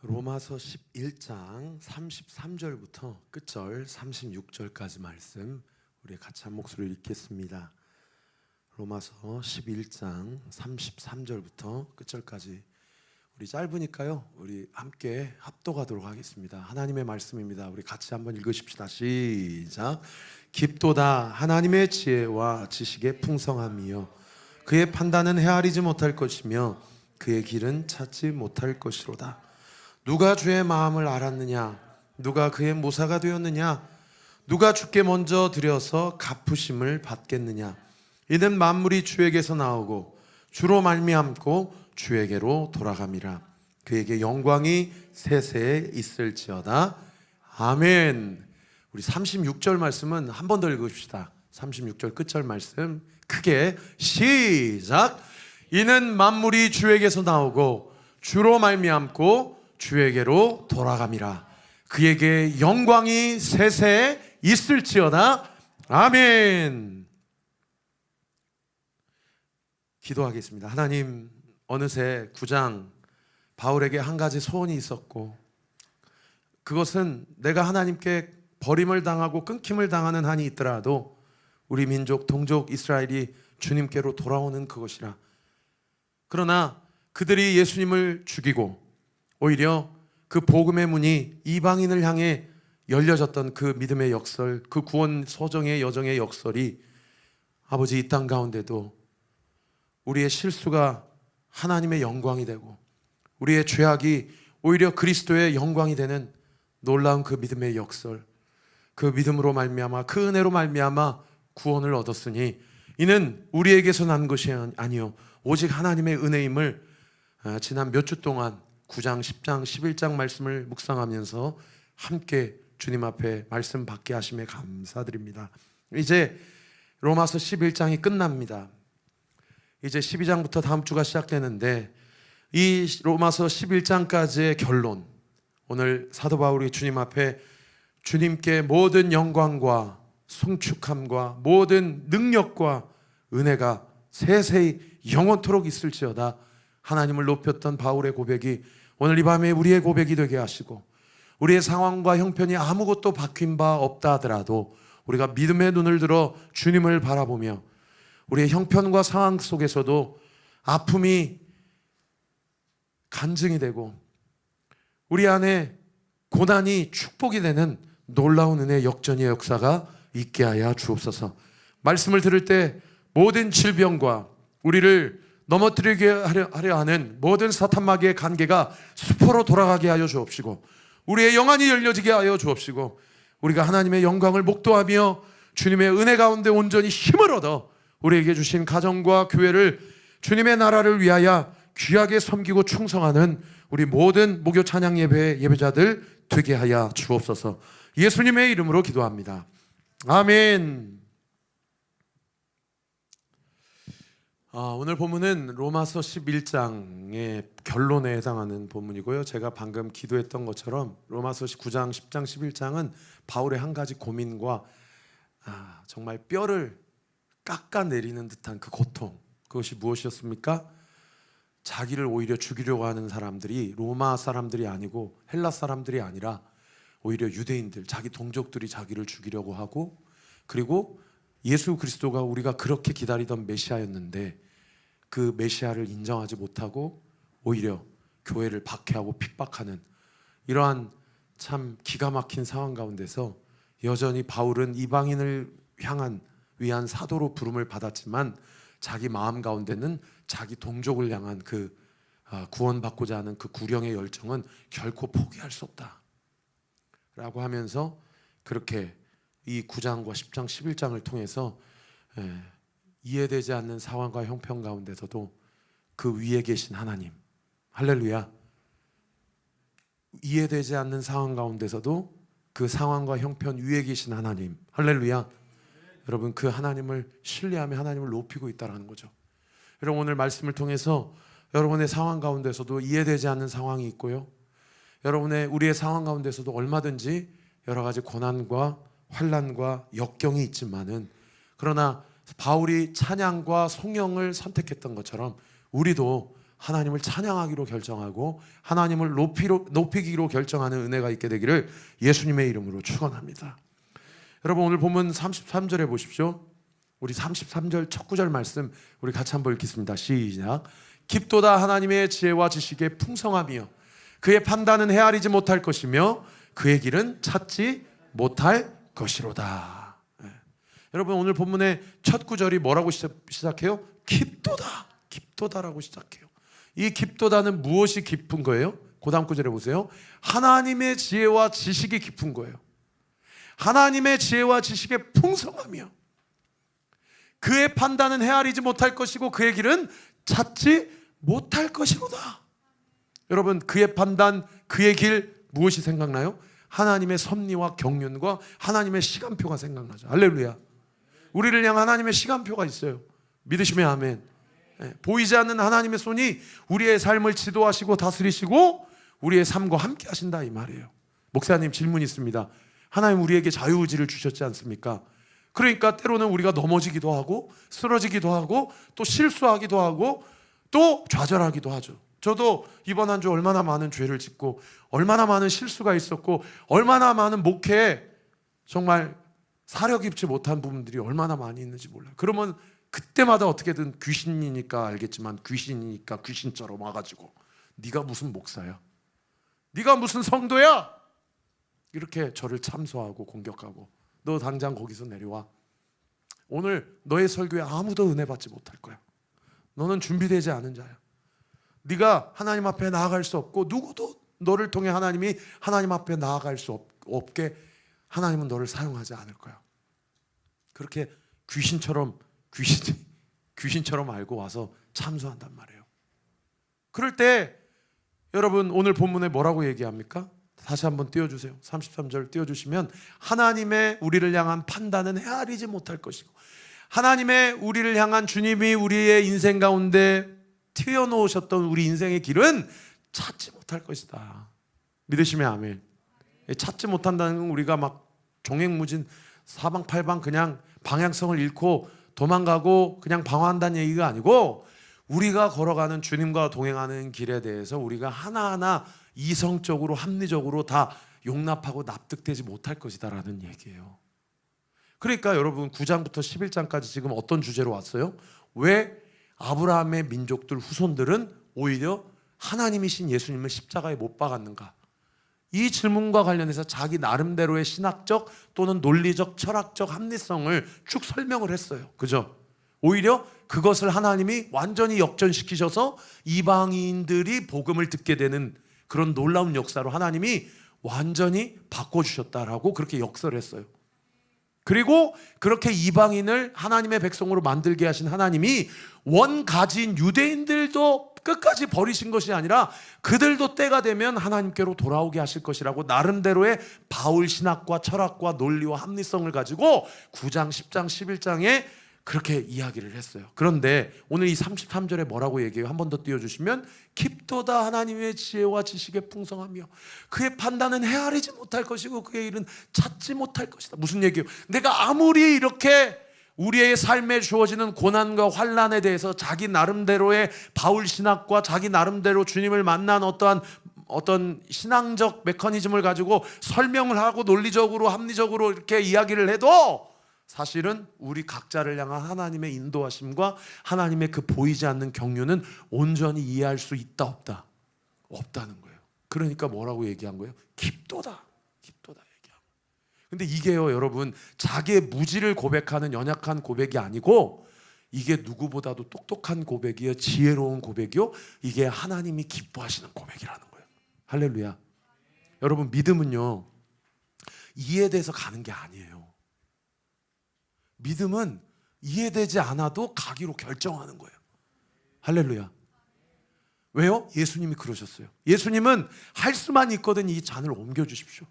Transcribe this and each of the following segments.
로마서 11장 33절부터 끝절 36절까지 말씀 우리 같이 한 목소리로 읽겠습니다. 로마서 11장 33절부터 끝절까지 우리 짧으니까요, 우리 함께 합독하도록 하겠습니다. 하나님의 말씀입니다. 우리 같이 한번 읽으십시다. 시작. 깊도다 하나님의 지혜와 지식의 풍성함이요 그의 판단은 헤아리지 못할 것이며 그의 길은 찾지 못할 것이로다. 누가 주의 마음을 알았느냐? 누가 그의 모사가 되었느냐? 누가 주께 먼저 드려서 갚으심을 받겠느냐? 이는 만물이 주에게서 나오고 주로 말미암고 주에게로 돌아감이라. 그에게 영광이 세세에 있을지어다. 아멘. 우리 36절 말씀은 한 번 더 읽읍시다. 36절 끝절 말씀 크게 시작. 이는 만물이 주에게서 나오고 주로 말미암고 주에게로 돌아감이라. 그에게 영광이 세세에 있을지어다. 아멘. 기도하겠습니다. 하나님, 어느새 9장 바울에게 한 가지 소원이 있었고, 그것은 내가 하나님께 버림을 당하고 끊김을 당하는 한이 있더라도 우리 민족 동족 이스라엘이 주님께로 돌아오는 그것이라. 그러나 그들이 예수님을 죽이고 오히려 그 복음의 문이 이방인을 향해 열려졌던 그 믿음의 역설, 그 구원 소정의 여정의 역설이 아버지 이 땅 가운데도 우리의 실수가 하나님의 영광이 되고 우리의 죄악이 오히려 그리스도의 영광이 되는 놀라운 그 믿음의 역설, 그 믿음으로 말미암아 그 은혜로 말미암아 구원을 얻었으니 이는 우리에게서 난 것이 아니요 오직 하나님의 은혜임을 지난 몇 주 동안 9장, 10장, 11장 말씀을 묵상하면서 함께 주님 앞에 말씀 받게 하심에 감사드립니다. 이제 로마서 11장이 끝납니다. 이제 12장부터 다음 주가 시작되는데 이 로마서 11장까지의 결론, 오늘 사도 바울이 주님 앞에 주님께 모든 영광과 송축함과 모든 능력과 은혜가 세세히 영원토록 있을지어다. 하나님을 높였던 바울의 고백이 오늘 이 밤에 우리의 고백이 되게 하시고, 우리의 상황과 형편이 아무것도 바뀐 바 없다 하더라도 우리가 믿음의 눈을 들어 주님을 바라보며 우리의 형편과 상황 속에서도 아픔이 간증이 되고 우리 안에 고난이 축복이 되는 놀라운 은혜의 역전의 역사가 있게 하여 주옵소서. 말씀을 들을 때 모든 질병과 우리를 넘어뜨리게 하려 하는 모든 사탄마귀의 관계가 수포로 돌아가게 하여 주옵시고 우리의 영안이 열려지게 하여 주옵시고 우리가 하나님의 영광을 목도하며 주님의 은혜 가운데 온전히 힘을 얻어 우리에게 주신 가정과 교회를 주님의 나라를 위하여 귀하게 섬기고 충성하는 우리 모든 목요 찬양 예배 예배자들 되게 하여 주옵소서. 예수님의 이름으로 기도합니다. 아멘. 오늘 본문은 로마서 11장의 결론에 해당하는 본문이고요. 제가 방금 기도했던 것처럼 로마서 9장, 10장, 11장은 바울의 한 가지 고민과 정말 뼈를 깎아내리는 듯한 그 고통, 그것이 무엇이었습니까? 자기를 오히려 죽이려고 하는 사람들이 로마 사람들이 아니고 헬라 사람들이 아니라 오히려 유대인들, 자기 동족들이 자기를 죽이려고 하고, 그리고 예수 그리스도가 우리가 그렇게 기다리던 메시아였는데 그 메시아를 인정하지 못하고 오히려 교회를 박해하고 핍박하는 이러한 참 기가 막힌 상황 가운데서 여전히 바울은 이방인을 위한 사도로 부름을 받았지만 자기 마음 가운데는 자기 동족을 향한 그 구원받고자 하는 그 구령의 열정은 결코 포기할 수 없다 라고 하면서 그렇게 이 9장과 10장, 11장을 통해서 이해되지 않는 상황과 형편 가운데서도 그 위에 계신 하나님, 할렐루야, 이해되지 않는 상황 가운데서도 그 상황과 형편 위에 계신 하나님, 할렐루야, 여러분 그 하나님을 신뢰하며 하나님을 높이고 있다는 거죠. 여러분 오늘 말씀을 통해서 여러분의 상황 가운데서도 이해되지 않는 상황이 있고요, 우리의 상황 가운데서도 얼마든지 여러 가지 고난과 환난과 역경이 있지만은, 그러나 바울이 찬양과 송영을 선택했던 것처럼 우리도 하나님을 찬양하기로 결정하고 하나님을 높이기로 결정하는 은혜가 있게 되기를 예수님의 이름으로 축원합니다. 여러분, 오늘 본문 33절에 보십시오. 우리 33절 첫 구절 말씀 우리 같이 한번 읽겠습니다. 시작. 깊도다 하나님의 지혜와 지식의 풍성함이여 그의 판단은 헤아리지 못할 것이며 그의 길은 찾지 못할 것이로다. 여러분, 오늘 본문의 첫 구절이 뭐라고 시작해요? 깊도다, 깊도다라고 시작해요. 이 깊도다는 무엇이 깊은 거예요? 그 다음 구절에 보세요. 하나님의 지혜와 지식이 깊은 거예요. 하나님의 지혜와 지식의 풍성함이요 그의 판단은 헤아리지 못할 것이고 그의 길은 찾지 못할 것이로다. 여러분, 그의 판단, 그의 길 무엇이 생각나요? 하나님의 섭리와 경륜과 하나님의 시간표가 생각나죠. 할렐루야. 우리를 향한 하나님의 시간표가 있어요. 믿으시면 아멘. 보이지 않는 하나님의 손이 우리의 삶을 지도하시고 다스리시고 우리의 삶과 함께 하신다 이 말이에요. 목사님, 질문 있습니다. 하나님 우리에게 자유의지를 주셨지 않습니까? 그러니까 때로는 우리가 넘어지기도 하고 쓰러지기도 하고 또 실수하기도 하고 또 좌절하기도 하죠. 저도 이번 한 주 얼마나 많은 죄를 짓고 얼마나 많은 실수가 있었고 얼마나 많은 목회에 정말 사려 깊지 못한 부분들이 얼마나 많이 있는지 몰라요. 그러면 그때마다 어떻게든 귀신이니까 알겠지만 귀신이니까 귀신처럼 와가지고 네가 무슨 목사야? 네가 무슨 성도야? 이렇게 저를 참소하고 공격하고 너 당장 거기서 내려와. 오늘 너의 설교에 아무도 은혜 받지 못할 거야. 너는 준비되지 않은 자야. 네가 하나님 앞에 나아갈 수 없고 누구도 너를 통해 하나님이 하나님 앞에 나아갈 수 없게 하나님은 너를 사용하지 않을 거야. 그렇게 귀신처럼 알고 와서 참소한단 말이에요. 그럴 때 여러분, 오늘 본문에 뭐라고 얘기합니까? 다시 한번 띄워주세요. 33절 띄워주시면 하나님의 우리를 향한 판단은 헤아리지 못할 것이고 하나님의 우리를 향한 주님이 우리의 인생 가운데 튀어놓으셨던 우리 인생의 길은 찾지 못할 것이다. 믿으시면 아멘. 찾지 못한다는 건 우리가 막 종횡무진 사방팔방 그냥 방향성을 잃고 도망가고 그냥 방황한다는 얘기가 아니고 우리가 걸어가는 주님과 동행하는 길에 대해서 우리가 하나하나 이성적으로 합리적으로 다 용납하고 납득되지 못할 것이다 라는 얘기예요. 그러니까 여러분 9장부터 11장까지 지금 어떤 주제로 왔어요? 왜 아브라함의 민족들 후손들은 오히려 하나님이신 예수님을 십자가에 못 박았는가? 이 질문과 관련해서 자기 나름대로의 신학적 또는 논리적 철학적 합리성을 쭉 설명을 했어요. 그죠? 오히려 그것을 하나님이 완전히 역전시키셔서 이방인들이 복음을 듣게 되는 그런 놀라운 역사로 하나님이 완전히 바꿔주셨다라고 그렇게 역설했어요. 그리고 그렇게 이방인을 하나님의 백성으로 만들게 하신 하나님이 원가진 유대인들도 끝까지 버리신 것이 아니라 그들도 때가 되면 하나님께로 돌아오게 하실 것이라고 나름대로의 바울 신학과 철학과 논리와 합리성을 가지고 9장, 10장, 11장에 그렇게 이야기를 했어요. 그런데 오늘 이 33절에 뭐라고 얘기해요? 한 번 더 띄워주시면 깊도다 하나님의 지혜와 지식의 풍성하며 그의 판단은 헤아리지 못할 것이고 그의 일은 찾지 못할 것이다. 무슨 얘기예요? 내가 아무리 이렇게 우리의 삶에 주어지는 고난과 환난에 대해서 자기 나름대로의 바울 신학과 자기 나름대로 주님을 만난 어떤 신앙적 메커니즘을 가지고 설명을 하고 논리적으로 합리적으로 이렇게 이야기를 해도 사실은 우리 각자를 향한 하나님의 인도하심과 하나님의 그 보이지 않는 경륜은 온전히 이해할 수 있다 없다? 없다는 거예요. 그러니까 뭐라고 얘기한 거예요? 깊도다, 깊도다 얘기하고. 근데 이게요 여러분, 자기의 무지를 고백하는 연약한 고백이 아니고 이게 누구보다도 똑똑한 고백이요, 지혜로운 고백이요, 이게 하나님이 기뻐하시는 고백이라는 거예요. 할렐루야. 여러분, 믿음은요 이해돼서 가는 게 아니에요. 믿음은 이해되지 않아도 가기로 결정하는 거예요. 할렐루야. 왜요? 예수님이 그러셨어요. 예수님은 할 수만 있거든 이 잔을 옮겨주십시오.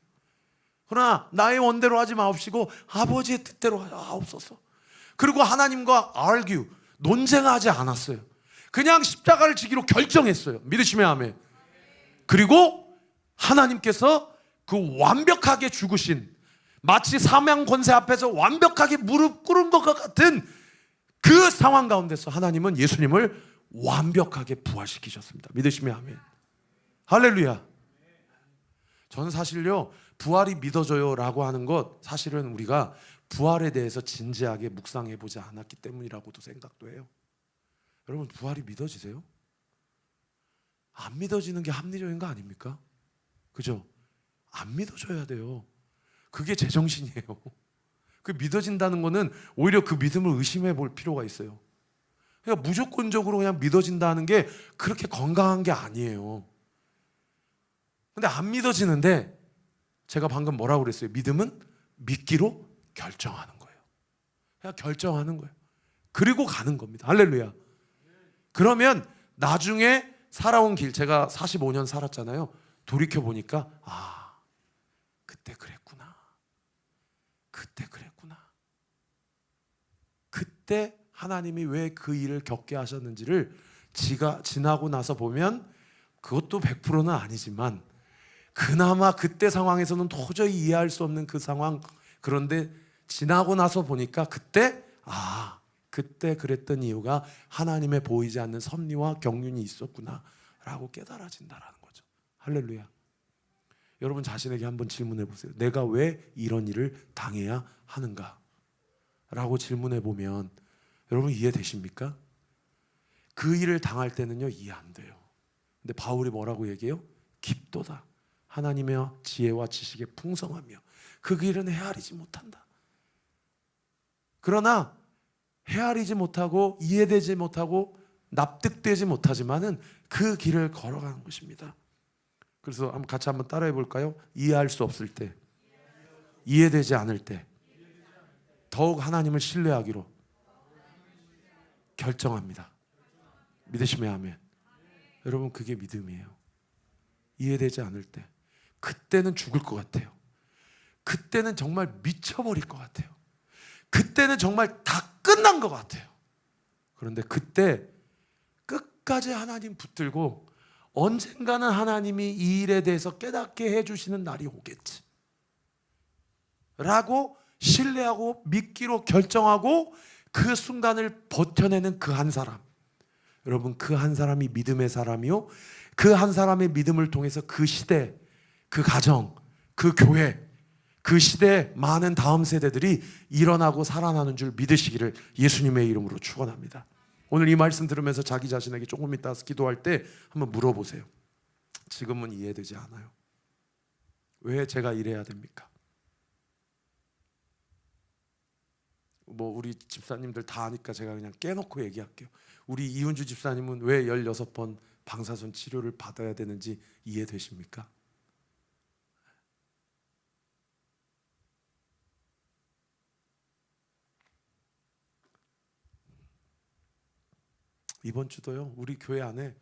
그러나 나의 원대로 하지 마옵시고 아버지의 뜻대로 하옵소서. 그리고 하나님과 논쟁하지 않았어요. 그냥 십자가를 지기로 결정했어요. 믿으시면 아멘. 그리고 하나님께서 그 완벽하게 죽으신, 마치 사망 권세 앞에서 완벽하게 무릎 꿇은 것 같은 그 상황 가운데서 하나님은 예수님을 완벽하게 부활시키셨습니다. 믿으시면 아멘. 할렐루야. 저는 사실요, 부활이 믿어져요 라고 하는 것, 사실은 우리가 부활에 대해서 진지하게 묵상해 보지 않았기 때문이라고도 생각도 해요. 여러분, 부활이 믿어지세요? 안 믿어지는 게 합리적인 거 아닙니까? 그죠? 안 믿어져야 돼요. 그게 제정신이에요. 그 믿어진다는 거는 오히려 그 믿음을 의심해 볼 필요가 있어요. 그러니까 무조건적으로 그냥 믿어진다는 게 그렇게 건강한 게 아니에요. 근데 안 믿어지는데, 제가 방금 뭐라고 그랬어요? 믿음은 믿기로 결정하는 거예요. 그냥 결정하는 거예요. 그리고 가는 겁니다. 할렐루야. 그러면 나중에 살아온 길, 제가 45년 살았잖아요. 돌이켜보니까 그때 그랬구나. 그때 그랬구나. 그때 하나님이 왜 그 일을 겪게 하셨는지를 지나고 나서 보면, 그것도 100%는 아니지만 그나마 그때 상황에서는 도저히 이해할 수 없는 그 상황, 그런데 지나고 나서 보니까 그때 그때 그랬던 이유가 하나님의 보이지 않는 섭리와 경륜이 있었구나 라고 깨달아진다라는 거죠. 할렐루야. 여러분 자신에게 한번 질문해 보세요. 내가 왜 이런 일을 당해야 하는가? 라고 질문해 보면 여러분 이해되십니까? 그 일을 당할 때는요, 이해 안 돼요. 근데 바울이 뭐라고 얘기해요? 깊도다. 하나님의 지혜와 지식의 풍성하며 그 길은 헤아리지 못한다. 그러나 헤아리지 못하고 이해되지 못하고 납득되지 못하지만은 그 길을 걸어가는 것입니다. 그래서 한번 같이 한번 따라해 볼까요? 이해할 수 없을 때, 이해되지 않을 때 더욱 하나님을 신뢰하기로 결정합니다. 믿으시면 아멘. 여러분 그게 믿음이에요. 이해되지 않을 때, 그때는 죽을 것 같아요. 그때는 정말 미쳐버릴 것 같아요. 그때는 정말 다 끝난 것 같아요. 그런데 그때 끝까지 하나님 붙들고 언젠가는 하나님이 이 일에 대해서 깨닫게 해주시는 날이 오겠지 라고 신뢰하고 믿기로 결정하고 그 순간을 버텨내는 그 한 사람, 여러분 그 한 사람이 믿음의 사람이요, 그 한 사람의 믿음을 통해서 그 시대, 그 가정, 그 교회, 그 시대의 많은 다음 세대들이 일어나고 살아나는 줄 믿으시기를 예수님의 이름으로 축원합니다. 오늘 이 말씀 들으면서 자기 자신에게 조금 이따 기도할 때 한번 물어보세요. 지금은 이해되지 않아요. 왜 제가 이래야 됩니까? 뭐 우리 집사님들 다 아니까 제가 그냥 깨놓고 얘기할게요. 우리 이은주 집사님은 왜 16번 방사선 치료를 받아야 되는지 이해되십니까? 이번 주도요, 우리 교회 안에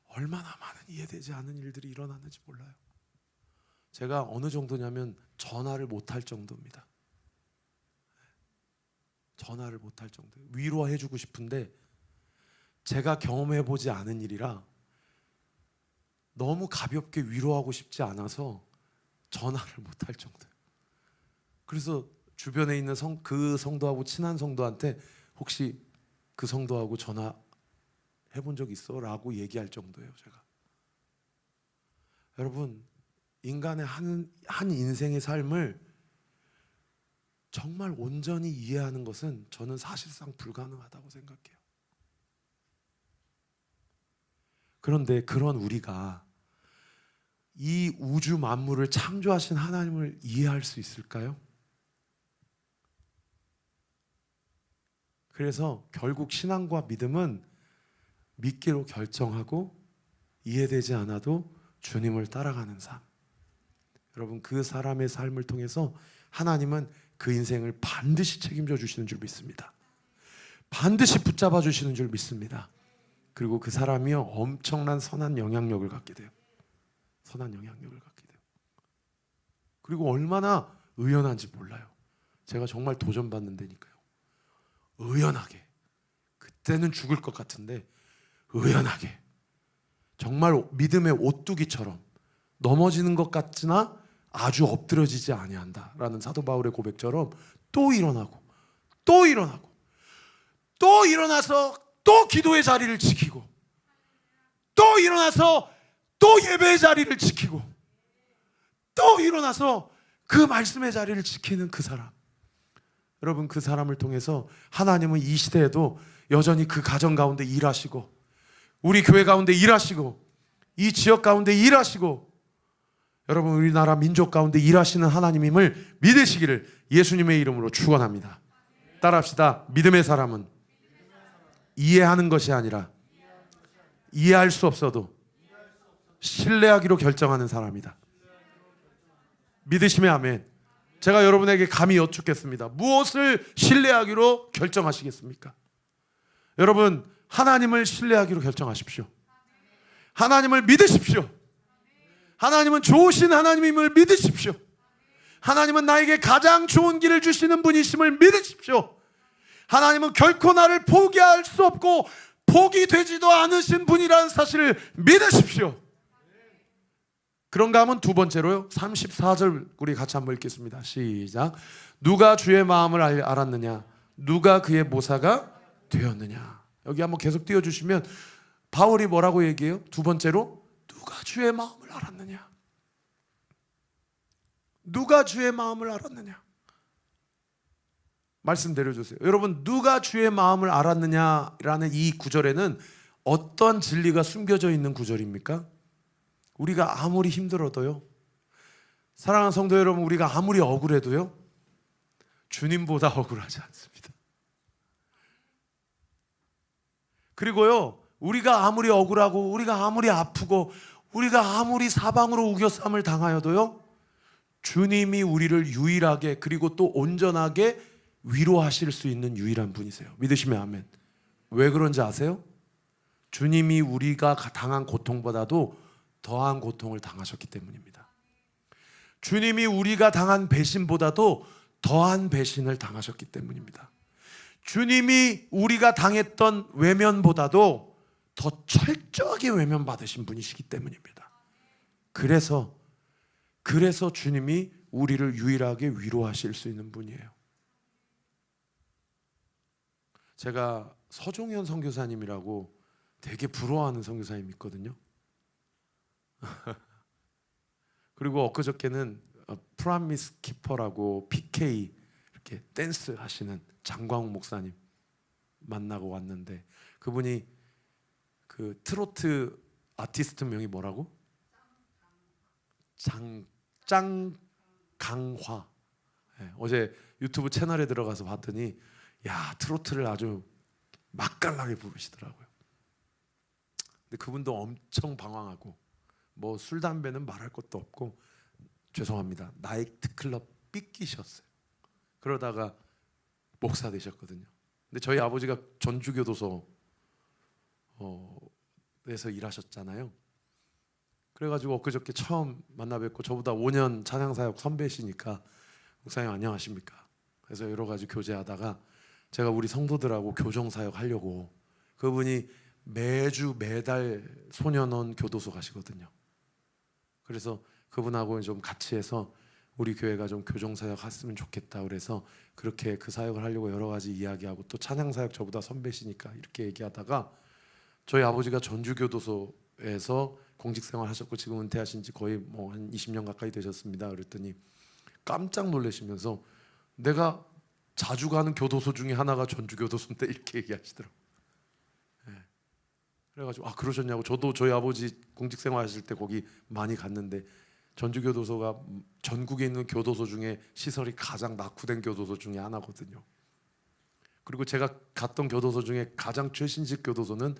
얼마나 많은 이해되지 않은 일들이 일어났는지 몰라요. 제가 어느 정도냐면 전화를 못할 정도입니다. 전화를 못할 정도예요. 위로해주고 싶은데 제가 경험해보지 않은 일이라 너무 가볍게 위로하고 싶지 않아서 전화를 못할 정도예요. 그래서 주변에 있는 그 성도하고 친한 성도한테 혹시 그 성도하고 전화 해본 적 있어? 라고 얘기할 정도예요. 제가. 여러분 인간의 한 인생의 삶을 정말 온전히 이해하는 것은 저는 사실상 불가능하다고 생각해요. 그런데 그런 우리가 이 우주 만물을 창조하신 하나님을 이해할 수 있을까요? 그래서 결국 신앙과 믿음은 믿기로 결정하고 이해되지 않아도 주님을 따라가는 삶. 여러분 그 사람의 삶을 통해서 하나님은 그 인생을 반드시 책임져 주시는 줄 믿습니다. 반드시 붙잡아 주시는 줄 믿습니다. 그리고 그 사람이요 엄청난 선한 영향력을 갖게 돼요. 선한 영향력을 갖게 돼요. 그리고 얼마나 의연한지 몰라요. 제가 정말 도전받는 데니까요. 의연하게, 그때는 죽을 것 같은데 의연하게, 정말 믿음의 오뚜기처럼 넘어지는 것 같으나 아주 엎드러지지 아니한다라는 사도 바울의 고백처럼 또 일어나고 또 일어나고 또 일어나서 또 기도의 자리를 지키고 또 일어나서 또 예배의 자리를 지키고 또 일어나서 그 말씀의 자리를 지키는 그 사람. 여러분, 그 사람을 통해서 하나님은 이 시대에도 여전히 그 가정 가운데 일하시고, 우리 교회 가운데 일하시고, 이 지역 가운데 일하시고, 여러분 우리나라 민족 가운데 일하시는 하나님임을 믿으시기를 예수님의 이름으로 축원합니다. 따라합시다. 믿음의 사람은 이해하는 것이 아니라 이해할 수 없어도 신뢰하기로 결정하는 사람이다. 믿으시면 아멘. 제가 여러분에게 감히 여쭙겠습니다. 무엇을 신뢰하기로 결정하시겠습니까? 여러분, 하나님을 신뢰하기로 결정하십시오. 하나님을 믿으십시오. 하나님은 좋으신 하나님임을 믿으십시오. 하나님은 나에게 가장 좋은 길을 주시는 분이심을 믿으십시오. 하나님은 결코 나를 포기할 수 없고 포기되지도 않으신 분이라는 사실을 믿으십시오. 그런가 하면 두 번째로요, 34절 우리 같이 한번 읽겠습니다. 시작. 누가 주의 마음을 알았느냐? 누가 그의 모사가 되었느냐? 여기 한번 계속 띄워주시면 바울이 뭐라고 얘기해요? 두 번째로, 누가 주의 마음을 알았느냐? 누가 주의 마음을 알았느냐? 말씀 내려주세요. 여러분, 누가 주의 마음을 알았느냐라는 이 구절에는 어떤 진리가 숨겨져 있는 구절입니까? 우리가 아무리 힘들어도요, 사랑하는 성도 여러분, 우리가 아무리 억울해도요, 주님보다 억울하지 않습니다. 그리고요, 우리가 아무리 억울하고 우리가 아무리 아프고 우리가 아무리 사방으로 우겨쌈을 당하여도요, 주님이 우리를 유일하게 그리고 또 온전하게 위로하실 수 있는 유일한 분이세요. 믿으시면 아멘. 왜 그런지 아세요? 주님이 우리가 당한 고통보다도 더한 고통을 당하셨기 때문입니다. 주님이 우리가 당한 배신보다도 더한 배신을 당하셨기 때문입니다. 주님이 우리가 당했던 외면보다도 더 철저하게 외면받으신 분이시기 때문입니다. 그래서 주님이 우리를 유일하게 위로하실 수 있는 분이에요. 제가 서종현 선교사님이라고 되게 부러워하는 선교사님이 있거든요. 그리고 엊그저께는 프라미스 키퍼라고 PK 이렇게 댄스 하시는 장광욱 목사님 만나고 왔는데, 그분이 그 트로트 아티스트 명이 뭐라고? 짱강화. 네, 어제 유튜브 채널에 들어가서 봤더니 야, 트로트를 아주 맛깔나게 부르시더라고요. 근데 그분도 엄청 방황하고 뭐 술 담배는 말할 것도 없고, 죄송합니다, 나이트클럽 삐끼셨어요. 그러다가 목사 되셨거든요. 근데 저희 아버지가 전주교도소에서 일하셨잖아요. 그래가지고 엊그저께 처음 만나 뵙고, 저보다 5년 찬양사역 선배시니까 목사님 안녕하십니까? 그래서 여러 가지 교제하다가 제가 우리 성도들하고 교정사역 하려고, 그분이 매달 소년원 교도소 가시거든요. 그래서 그분하고 좀 같이 해서 우리 교회가 좀 교정사역 했으면 좋겠다 그래서 그렇게 그 사역을 하려고 여러 가지 이야기하고, 또 찬양사역 저보다 선배시니까 이렇게 얘기하다가, 저희 아버지가 전주교도소에서 공직생활 하셨고 지금 은퇴하신 지 거의 뭐 한 20년 가까이 되셨습니다. 그랬더니 깜짝 놀라시면서 내가 자주 가는 교도소 중에 하나가 전주교도소인데 이렇게 얘기하시더라고요. 네. 그래가지고 그러셨냐고, 저도 저희 아버지 공직생활 하실 때 거기 많이 갔는데 전주교도소가 전국에 있는 교도소 중에 시설이 가장 낙후된 교도소 중에 하나거든요. 그리고 제가 갔던 교도소 중에 가장 최신식 교도소는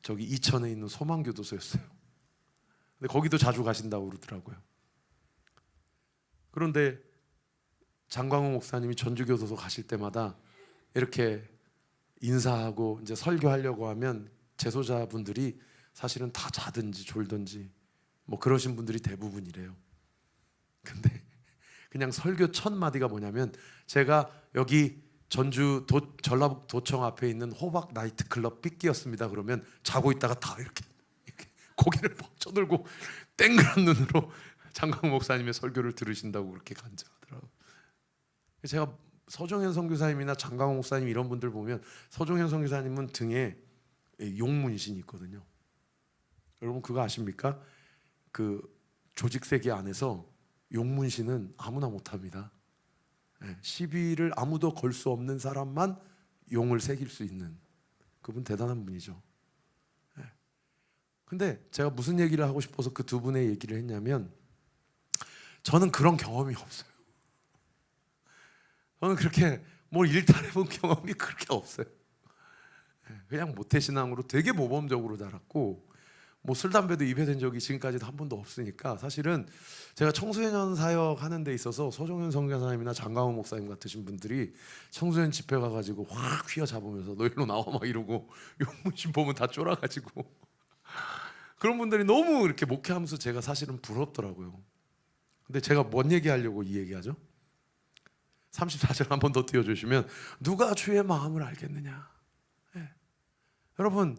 저기 이천에 있는 소망교도소였어요. 근데 거기도 자주 가신다고 그러더라고요. 그런데 장광호 목사님이 전주교도소 가실 때마다 이렇게 인사하고 이제 설교하려고 하면 재소자분들이 사실은 다 자든지 졸든지 뭐 그러신 분들이 대부분이래요. 근데 그냥 설교 첫 마디가 뭐냐면, 제가 여기 전주 전라북도청 앞에 있는 호박 나이트클럽 삐끼였습니다. 그러면 자고 있다가 다 이렇게 고개를 뻗쳐들고 땡그란 눈으로 장광 목사님의 설교를 들으신다고 그렇게 간증하더라고요. 제가 서종현 선교사님이나 장광 목사님 이런 분들 보면, 서종현 선교사님은 등에 용문신이 있거든요. 여러분 그거 아십니까? 그 조직세계 안에서 용문신은 아무나 못합니다. 시비를 아무도 걸 수 없는 사람만 용을 새길 수 있는 그분 대단한 분이죠. 근데 제가 무슨 얘기를 하고 싶어서 그 두 분의 얘기를 했냐면 저는 그런 경험이 없어요. 저는 그렇게 뭘 일탈해본 경험이 그렇게 없어요. 그냥 모태신앙으로 되게 모범적으로 자랐고 뭐 술 담배도 입에 댄 적이 지금까지도 한 번도 없으니까 사실은 제가 청소년 사역 하는 데 있어서 소종현 선교사님이나 장강호 목사님 같으신 분들이 청소년 집회 가가지고 확 휘어잡으면서 너 일로 나와 막 이러고 용문신 보면 다 쫄아가지고 그런 분들이 너무 이렇게 목회하면서 제가 사실은 부럽더라고요. 근데 제가 뭔 얘기하려고 이 얘기하죠? 34절 한 번 더 띄워주시면 누가 주의 마음을 알겠느냐. 여러분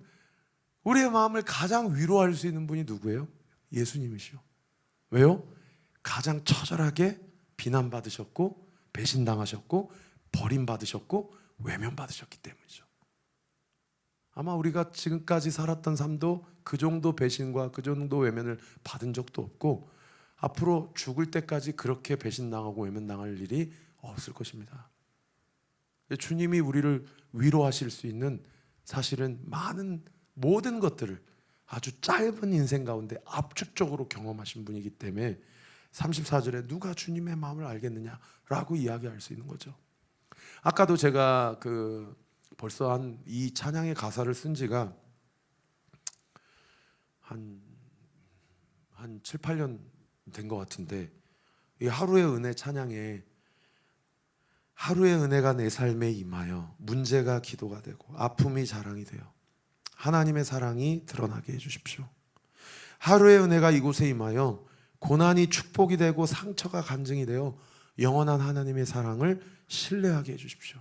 우리의 마음을 가장 위로할 수 있는 분이 누구예요? 예수님이시오. 왜요? 가장 처절하게 비난받으셨고 배신당하셨고 버림받으셨고 외면받으셨기 때문이죠. 아마 우리가 지금까지 살았던 삶도 그 정도 배신과 그 정도 외면을 받은 적도 없고 앞으로 죽을 때까지 그렇게 배신당하고 외면당할 일이 없을 것입니다. 주님이 우리를 위로하실 수 있는 사실은 많은 모든 것들을 아주 짧은 인생 가운데 압축적으로 경험하신 분이기 때문에 34절에 누가 주님의 마음을 알겠느냐라고 이야기할 수 있는 거죠. 아까도 제가 벌써 이 찬양의 가사를 쓴 지가 한 7, 8년 된 것 같은데 이 하루의 은혜 찬양에 하루의 은혜가 내 삶에 임하여 문제가 기도가 되고 아픔이 자랑이 되어 하나님의 사랑이 드러나게 해주십시오. 하루의 은혜가 이곳에 임하여 고난이 축복이 되고 상처가 간증이 되어 영원한 하나님의 사랑을 신뢰하게 해주십시오.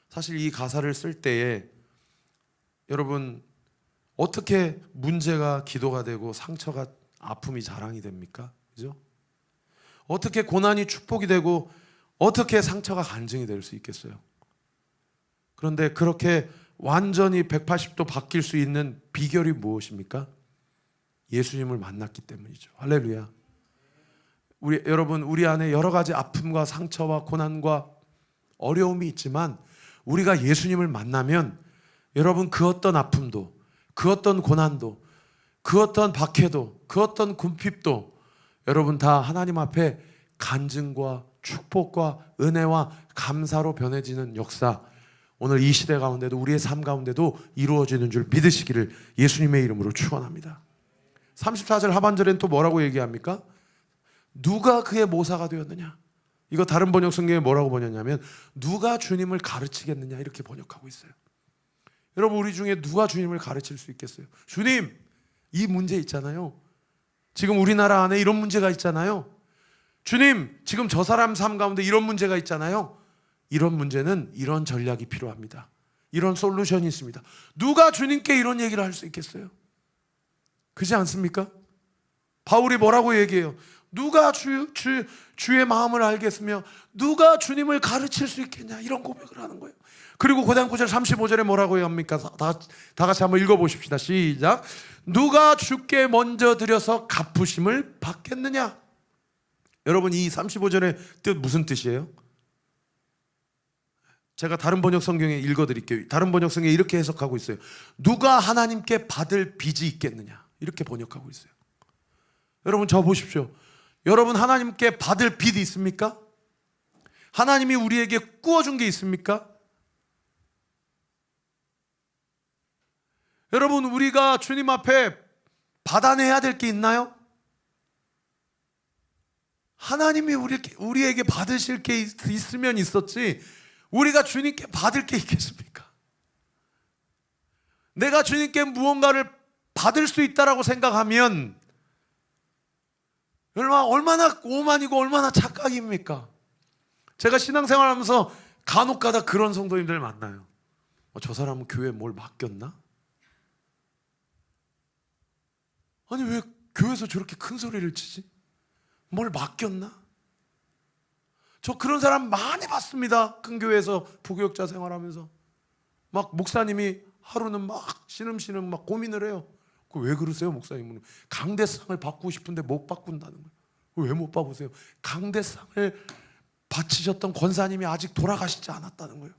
사실 이 가사를 쓸 때에 여러분 어떻게 문제가 기도가 되고 상처가 아픔이 자랑이 됩니까? 그죠? 어떻게 고난이 축복이 되고 어떻게 상처가 간증이 될 수 있겠어요? 그런데 그렇게 완전히 180도 바뀔 수 있는 비결이 무엇입니까? 예수님을 만났기 때문이죠. 할렐루야. 여러분 우리 안에 여러 가지 아픔과 상처와 고난과 어려움이 있지만 우리가 예수님을 만나면 여러분 그 어떤 아픔도 그 어떤 고난도 그 어떤 박해도 그 어떤 궁핍도 여러분 다 하나님 앞에 간증과 축복과 은혜와 감사로 변해지는 역사 오늘 이 시대 가운데도 우리의 삶 가운데도 이루어지는 줄 믿으시기를 예수님의 이름으로 축원합니다. 34절 하반절엔 또 뭐라고 얘기합니까? 누가 그의 모사가 되었느냐. 이거 다른 번역 성경에 뭐라고 번역냐면 누가 주님을 가르치겠느냐 이렇게 번역하고 있어요. 여러분 우리 중에 누가 주님을 가르칠 수 있겠어요? 주님 이 문제 있잖아요. 지금 우리나라 안에 이런 문제가 있잖아요. 주님 지금 저 사람 삶 가운데 이런 문제가 있잖아요. 이런 문제는 이런 전략이 필요합니다. 이런 솔루션이 있습니다. 누가 주님께 이런 얘기를 할 수 있겠어요? 그렇지 않습니까? 바울이 뭐라고 얘기해요? 누가 주의 마음을 알겠으며 누가 주님을 가르칠 수 있겠냐 이런 고백을 하는 거예요. 그리고 고단 9절 35절에 뭐라고 합니까? 다 같이 한번 읽어보십시다. 시작. 누가 주께 먼저 드려서 갚으심을 받겠느냐. 여러분 이 35절의 뜻 무슨 뜻이에요? 제가 다른 번역 성경에 읽어드릴게요. 다른 번역 성경에 이렇게 해석하고 있어요. 누가 하나님께 받을 빚이 있겠느냐 이렇게 번역하고 있어요. 여러분 저 보십시오. 여러분 하나님께 받을 빚이 있습니까? 하나님이 우리에게 꾸어준 게 있습니까? 여러분 우리가 주님 앞에 받아내야 될 게 있나요? 하나님이 우리에게 받으실 게 있으면 있었지 우리가 주님께 받을 게 있겠습니까? 내가 주님께 무언가를 받을 수 있다라고 생각하면 얼마나 오만이고 얼마나 착각입니까? 제가 신앙생활 하면서 간혹 가다 그런 성도님들 만나요. 저 사람은 교회에 뭘 맡겼나? 아니 왜 교회에서 저렇게 큰 소리를 치지? 뭘 맡겼나? 저 그런 사람 많이 봤습니다. 큰 교회에서 부교육자 생활하면서 막 목사님이 하루는 막 시름시름 막 고민을 해요. 그 왜 그러세요, 목사님은? 강대상을 받고 싶은데 못 바꾼다는 거예요. 왜 못 받으세요? 강대상을 바치셨던 권사님이 아직 돌아가시지 않았다는 거예요.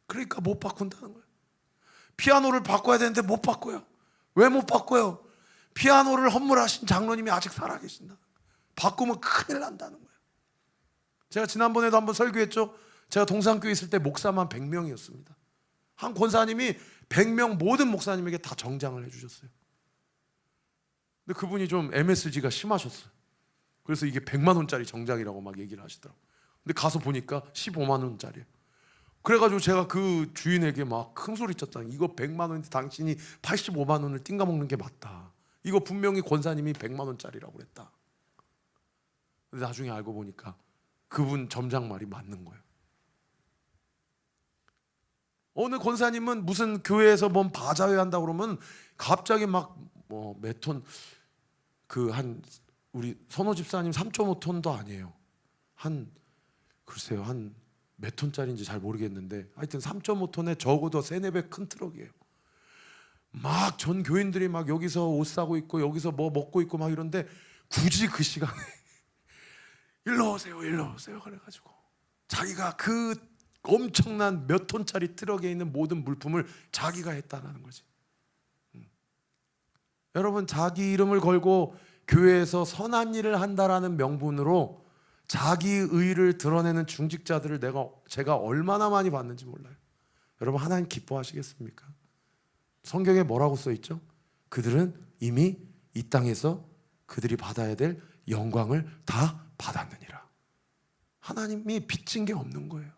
그러니까 못 바꾼다는 거예요. 피아노를 바꿔야 되는데 못 바꿔요. 왜 못 바꿔요? 피아노를 헌물하신 장로님이 아직 살아계신다. 바꾸면 큰일 난다는 거예요. 제가 지난번에도 한번 설교했죠. 제가 동산교회 있을 때 목사만 100명이었습니다. 한 권사님이 100명 모든 목사님에게 다 정장을 해주셨어요. 근데 그분이 좀 MSG가 심하셨어요. 그래서 이게 100만 원짜리 정장이라고 막 얘기를 하시더라고요. 근데 가서 보니까 15만 원짜리예요. 그래가지고 제가 그 주인에게 막 큰 소리 쳤다. 이거 100만 원인데 당신이 85만 원을 띵가먹는 게 맞다. 이거 분명히 권사님이 100만 원짜리라고 그랬다. 근데 나중에 알고 보니까 그분 점장 말이 맞는 거예요. 어느 권사님은 무슨 교회에서 뭔 바자회 한다고 그러면 갑자기 막 뭐 몇 톤, 그 한 우리 선호 집사님 3.5톤도 아니에요. 글쎄요, 한 몇 톤짜리인지 잘 모르겠는데 하여튼 3.5톤에 적어도 3-4배 큰 트럭이에요. 막 전 교인들이 막 여기서 옷 사고 있고 여기서 뭐 먹고 있고 막 이런데 굳이 그 시간에 일로 오세요 그래가지고 자기가 그 엄청난 몇 톤짜리 트럭에 있는 모든 물품을 자기가 했다는 거지. 여러분, 자기 이름을 걸고 교회에서 선한 일을 한다라는 명분으로 자기 의를 드러내는 중직자들을 제가 얼마나 많이 봤는지 몰라요. 여러분, 하나님 기뻐하시겠습니까? 성경에 뭐라고 써 있죠? 그들은 이미 이 땅에서 그들이 받아야 될 영광을 다 받았느니라. 하나님이 빚진 게 없는 거예요.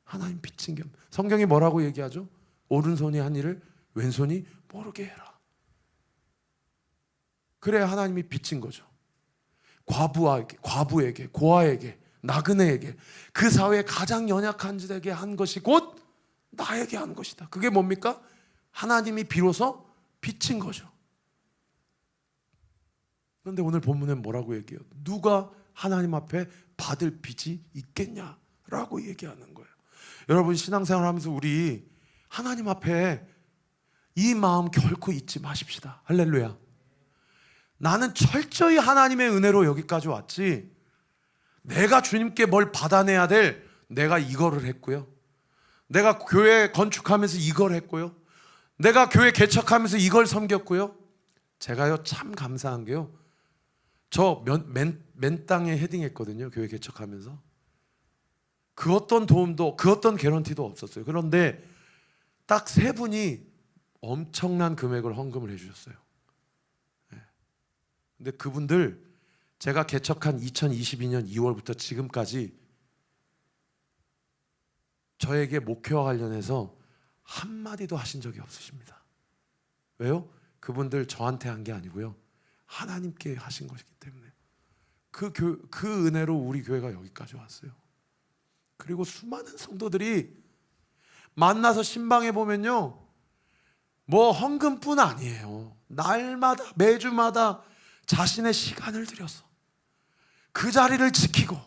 하나님 빚진 게 없는. 성경이 뭐라고 얘기하죠? 오른손이 한 일을 왼손이 모르게 해라. 그래야 하나님이 빚진 거죠. 과부에게, 고아에게, 나그네에게, 그 사회의 가장 연약한 자에게 한 것이 곧 나에게 한 것이다. 그게 뭡니까? 하나님이 비로소 빚진 거죠. 그런데 오늘 본문엔 뭐라고 얘기해요? 누가 하나님 앞에 받을 빚이 있겠냐라고 얘기하는 거예요. 여러분, 신앙생활하면서 우리 하나님 앞에 이 마음 결코 잊지 마십시다. 할렐루야. 나는 철저히 하나님의 은혜로 여기까지 왔지, 내가 주님께 뭘 받아내야 될, 내가 이거를 했고요, 내가 교회 건축하면서 이걸 했고요, 내가 교회 개척하면서 이걸 섬겼고요. 제가요 참 감사한 게요, 저 맨 땅에 헤딩했거든요. 교회 개척하면서 그 어떤 도움도, 그 어떤 개런티도 없었어요. 그런데 딱 3분이 엄청난 금액을 헌금을 해주셨어요. 근데 그분들, 제가 개척한 2022년 2월부터 지금까지 저에게 목회와 관련해서 한마디도 하신 적이 없으십니다. 왜요? 그분들 저한테 한 게 아니고요, 하나님께 하신 것이기 때문에. 그 은혜로 우리 교회가 여기까지 왔어요. 그리고 수많은 성도들이 만나서 신방에 보면요, 뭐 헌금뿐 아니에요. 날마다, 매주마다 자신의 시간을 들여서 그 자리를 지키고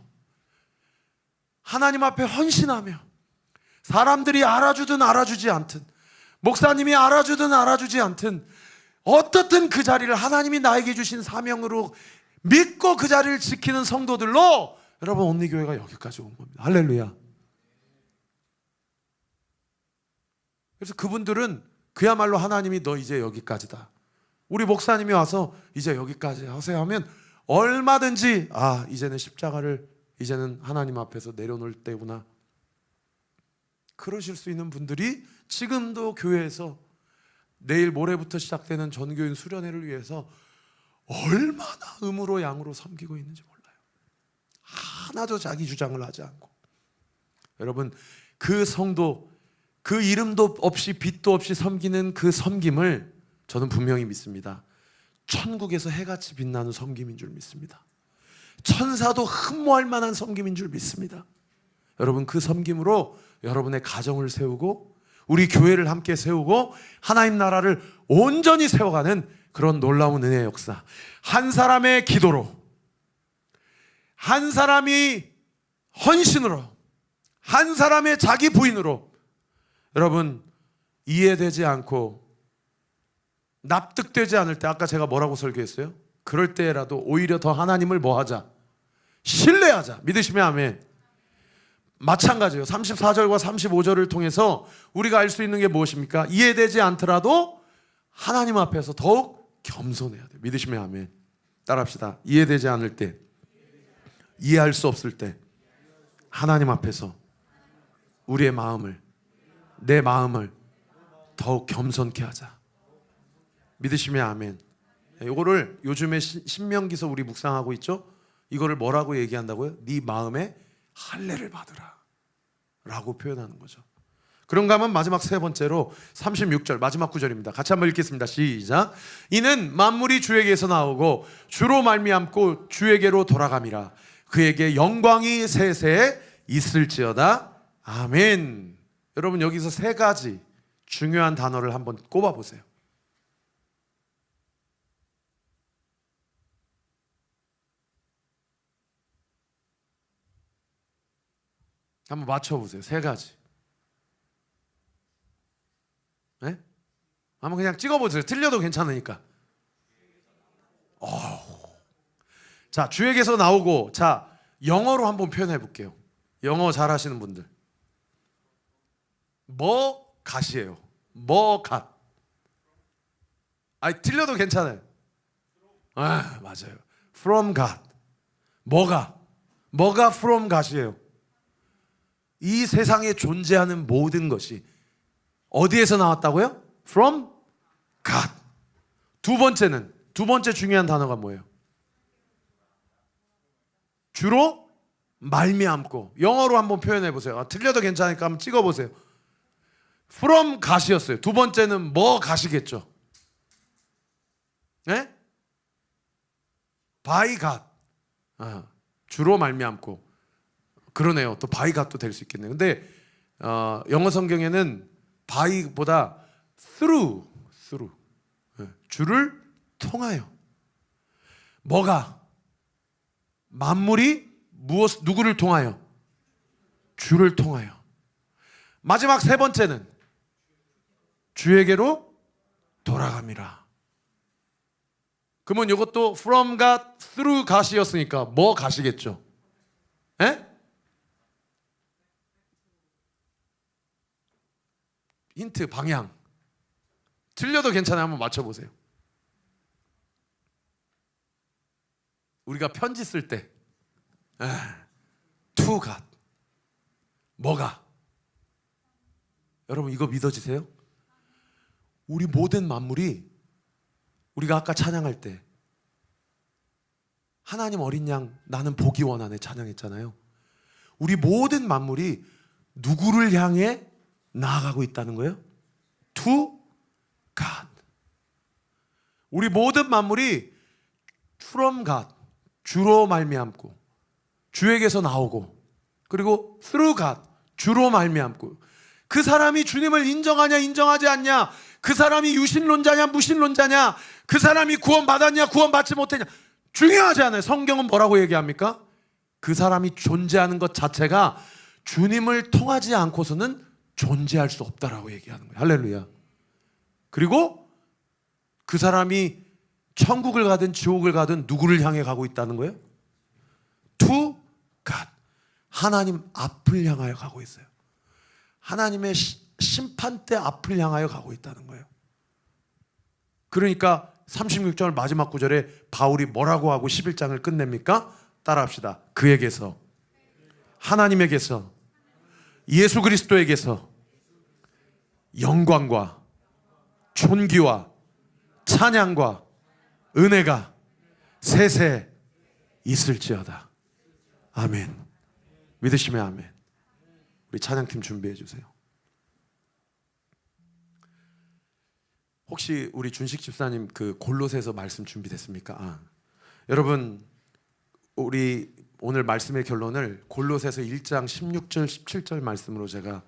하나님 앞에 헌신하며, 사람들이 알아주든 알아주지 않든, 목사님이 알아주든 알아주지 않든, 어떻든 그 자리를 하나님이 나에게 주신 사명으로 믿고 그 자리를 지키는 성도들로 여러분, 온리교회가 여기까지 온 겁니다. 할렐루야. 그래서 그분들은 그야말로 하나님이 너 이제 여기까지다, 우리 목사님이 와서 이제 여기까지 하세요 하면 얼마든지, 이제는 십자가를 이제는 하나님 앞에서 내려놓을 때구나, 그러실 수 있는 분들이 지금도 교회에서 내일 모레부터 시작되는 전교인 수련회를 위해서 얼마나 음으로 양으로 섬기고 있는지 몰라요. 하나도 자기 주장을 하지 않고. 여러분, 그 성도, 그 이름도 없이 빚도 없이 섬기는 그 섬김을 저는 분명히 믿습니다. 천국에서 해같이 빛나는 섬김인 줄 믿습니다. 천사도 흠모할 만한 섬김인 줄 믿습니다. 여러분, 그 섬김으로 여러분의 가정을 세우고 우리 교회를 함께 세우고 하나님 나라를 온전히 세워가는 그런 놀라운 은혜의 역사, 한 사람의 기도로, 한 사람이 헌신으로, 한 사람의 자기 부인으로, 여러분, 이해되지 않고 납득되지 않을 때, 아까 제가 뭐라고 설교했어요? 그럴 때라도 오히려 더 하나님을 뭐 하자? 신뢰하자. 믿으시면 아멘. 마찬가지예요. 34절과 35절을 통해서 우리가 알 수 있는 게 무엇입니까? 이해되지 않더라도 하나님 앞에서 더욱 겸손해야 돼요. 믿으시면 아멘. 따라합시다. 이해되지 않을 때, 이해할 수 없을 때 하나님 앞에서 우리의 마음을, 내 마음을 더욱 겸손케 하자. 믿으시면 아멘. 이거를 요즘에 신명기서 우리 묵상하고 있죠? 이거를 뭐라고 얘기한다고요? 네 마음에 할례를 받으라 라고 표현하는 거죠. 그런가 하면 마지막 세 번째로 36절 마지막 구절입니다. 같이 한번 읽겠습니다. 시작. 이는 만물이 주에게서 나오고 주로 말미암고 주에게로 돌아감이라. 그에게 영광이 세세 있을지어다. 아멘. 여러분, 여기서 세 가지 중요한 단어를 한번 꼽아보세요. 한번 맞춰보세요. 세 가지. 네? 한번 그냥 찍어보세요. 틀려도 괜찮으니까. 자, 주에게서 나오고, 자, 영어로 한번 표현해 볼게요. 영어 잘 하시는 분들. 뭐 갓이에요. 뭐 갓. 틀려도 괜찮아요. 맞아요. From God. 뭐가 from God이에요. 이 세상에 존재하는 모든 것이 어디에서 나왔다고요? From God. 두 번째 중요한 단어가 뭐예요? 주로 말미암고. 영어로 한번 표현해 보세요. 틀려도 괜찮으니까 한번 찍어 보세요. From God이었어요. 두 번째는 뭐 God이겠죠? 네? By God. 주로 말미암고. 그러네요. 또 by God도 될 수 있겠네요. 근데 영어 성경에는 by보다 through. 주를 통하여. 뭐가? 만물이 누구를 통하여? 주를 통하여. 마지막 세 번째는 주에게로 돌아갑니다. 그러면 이것도 from God, through God이었으니까 뭐 God이겠죠? 에? 힌트, 방향. 틀려도 괜찮아요. 한번 맞춰보세요. 우리가 편지 쓸 때 to God. 뭐가? 여러분, 이거 믿어지세요? 우리 모든 만물이, 우리가 아까 찬양할 때 하나님 어린 양 나는 보기 원하네 찬양했잖아요. 우리 모든 만물이 누구를 향해 나아가고 있다는 거예요? To God. 우리 모든 만물이 from God, 주로 말미암고, 주에게서 나오고, 그리고 through God, 주로 말미암고. 그 사람이 주님을 인정하냐 인정하지 않냐, 그 사람이 유신론자냐 무신론자냐, 그 사람이 구원받았냐 구원받지 못했냐 중요하지 않아요. 성경은 뭐라고 얘기합니까? 그 사람이 존재하는 것 자체가 주님을 통하지 않고서는 존재할 수 없다라고 얘기하는 거예요. 할렐루야. 그리고 그 사람이 천국을 가든 지옥을 가든 누구를 향해 가고 있다는 거예요? To God. 하나님 앞을 향하여 가고 있어요. 하나님의 심판대 앞을 향하여 가고 있다는 거예요. 그러니까 36절 마지막 구절에 바울이 뭐라고 하고 11장을 끝냅니까? 따라합시다. 그에게서, 하나님에게서, 예수 그리스도에게서 영광과 존귀와 찬양과 은혜가 세세 있을지어다. 아멘. 믿으시면 아멘. 우리 찬양팀 준비해 주세요. 혹시 우리 준식 집사님 그 골로새서 말씀 준비됐습니까? 여러분, 우리 오늘 말씀의 결론을 골로새서 1장 16절 17절 말씀으로 제가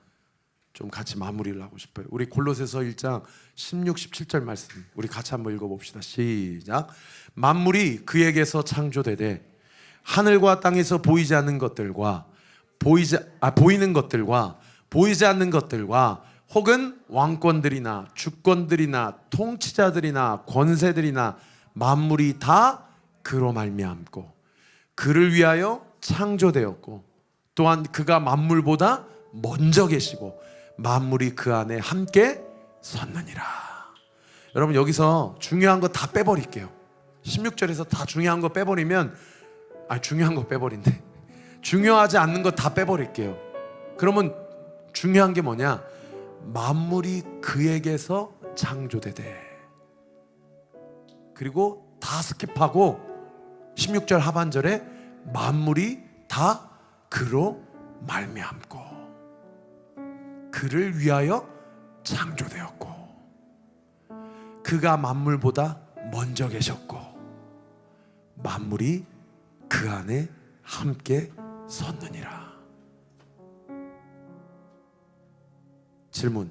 좀 같이 마무리를 하고 싶어요. 우리 골로새서 1장 16, 17절 말씀 우리 같이 한번 읽어봅시다. 시작. 만물이 그에게서 창조되되 하늘과 땅에서 보이지 않는 것들과 보이는 것들과 보이지 않는 것들과 혹은 왕권들이나 주권들이나 통치자들이나 권세들이나 만물이 다 그로 말미암고 그를 위하여 창조되었고 또한 그가 만물보다 먼저 계시고 만물이 그 안에 함께 섰느니라. 여러분 여기서 중요한 거 다 빼버릴게요. 16절에서 다 중요한 거 빼버리면 중요한 거 빼버린대. 중요하지 않는 거 다 빼버릴게요. 그러면 중요한 게 뭐냐? 만물이 그에게서 창조되되. 그리고 다 스킵하고 16절 하반절에 만물이 다 그로 말미암고 그를 위하여 창조되었고 그가 만물보다 먼저 계셨고 만물이 그 안에 함께 섰느니라. 질문,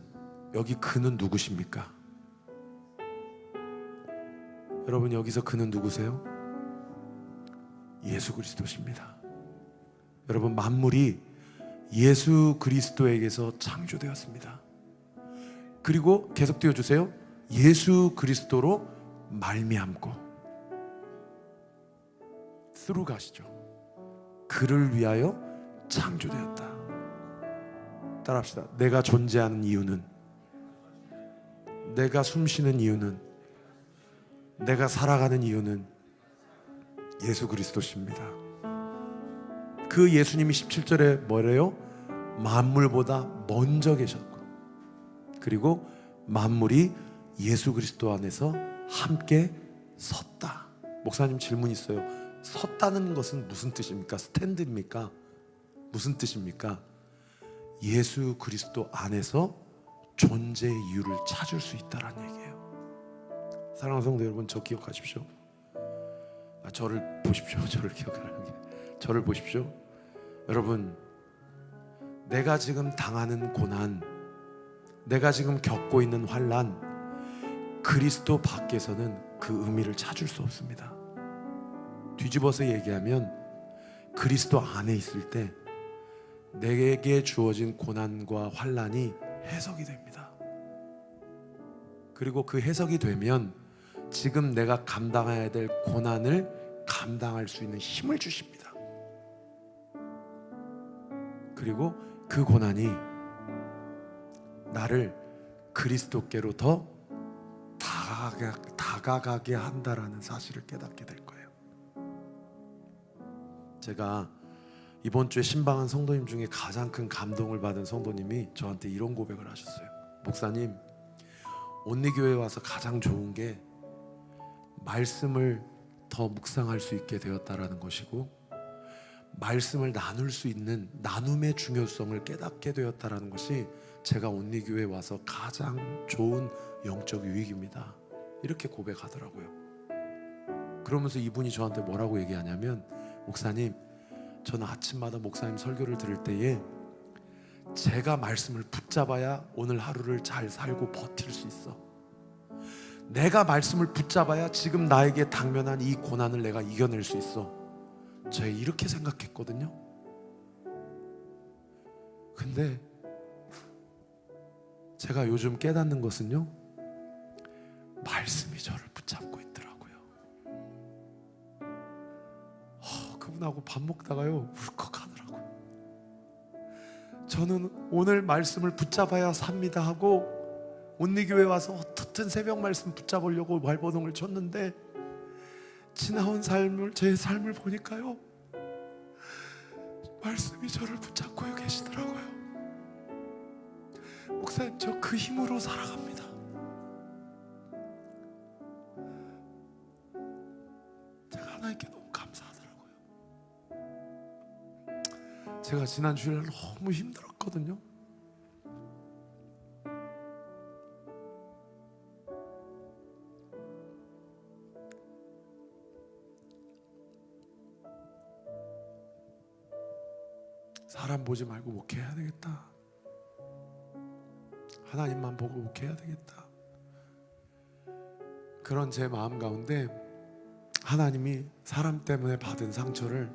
여기 그는 누구십니까? 여러분 여기서 그는 누구세요? 예수 그리스도십니다. 여러분 만물이 예수 그리스도에게서 창조되었습니다. 그리고 계속 띄워주세요. 예수 그리스도로 말미암고 through 가시죠. 그를 위하여 창조되었다. 따라합시다. 내가 존재하는 이유는, 내가 숨쉬는 이유는, 내가 살아가는 이유는 예수 그리스도십니다. 그 예수님이 17절에 뭐래요? 만물보다 먼저 계셨고 그리고 만물이 예수 그리스도 안에서 함께 섰다. 목사님 질문 있어요. 섰다는 것은 무슨 뜻입니까? 스탠드입니까? 무슨 뜻입니까? 예수 그리스도 안에서 존재의 이유를 찾을 수 있다는 얘기예요. 사랑하는 성도 여러분, 저 기억하십시오. 저를 보십시오. 저를 기억하는 게, 저를 보십시오. 여러분, 내가 지금 당하는 고난, 내가 지금 겪고 있는 환난, 그리스도 밖에서는 그 의미를 찾을 수 없습니다. 뒤집어서 얘기하면 그리스도 안에 있을 때 내게 주어진 고난과 환난이 해석이 됩니다. 그리고 그 해석이 되면 지금 내가 감당해야 될 고난을 감당할 수 있는 힘을 주십니다. 그리고 그 고난이 나를 그리스도께로 더 다가가게 한다라는 사실을 깨닫게 될 거예요. 제가 이번 주에 신방한 성도님 중에 가장 큰 감동을 받은 성도님이 저한테 이런 고백을 하셨어요. 목사님, 온리교회에 와서 가장 좋은 게 말씀을 더 묵상할 수 있게 되었다라는 것이고 말씀을 나눌 수 있는 나눔의 중요성을 깨닫게 되었다라는 것이 제가 온리교회에 와서 가장 좋은 영적 유익입니다. 이렇게 고백하더라고요. 그러면서 이분이 저한테 뭐라고 얘기하냐면, 목사님, 저는 아침마다 목사님 설교를 들을 때에 제가 말씀을 붙잡아야 오늘 하루를 잘 살고 버틸 수 있어. 내가 말씀을 붙잡아야 지금 나에게 당면한 이 고난을 내가 이겨낼 수 있어. 제가 이렇게 생각했거든요. 근데 제가 요즘 깨닫는 것은요, 말씀이 저를 붙잡고 있더라고요. 그분하고 밥 먹다가요 울컥하더라고요. 저는 오늘 말씀을 붙잡아야 삽니다 하고 온리교회 와서 어떻든 새벽 말씀 붙잡으려고 발버둥을 쳤는데 지나온 제 삶을 보니까요, 말씀이 저를 붙잡고 계시더라고요. 목사님, 저 그 힘으로 살아갑니다. 제가 하나님께 너무 감사하더라고요. 제가 지난 주일 너무 힘들었거든요. 사람 보지 말고 목회해야 되겠다. 하나님만 보고 목회해야 되겠다. 그런 제 마음 가운데 하나님이 사람 때문에 받은 상처를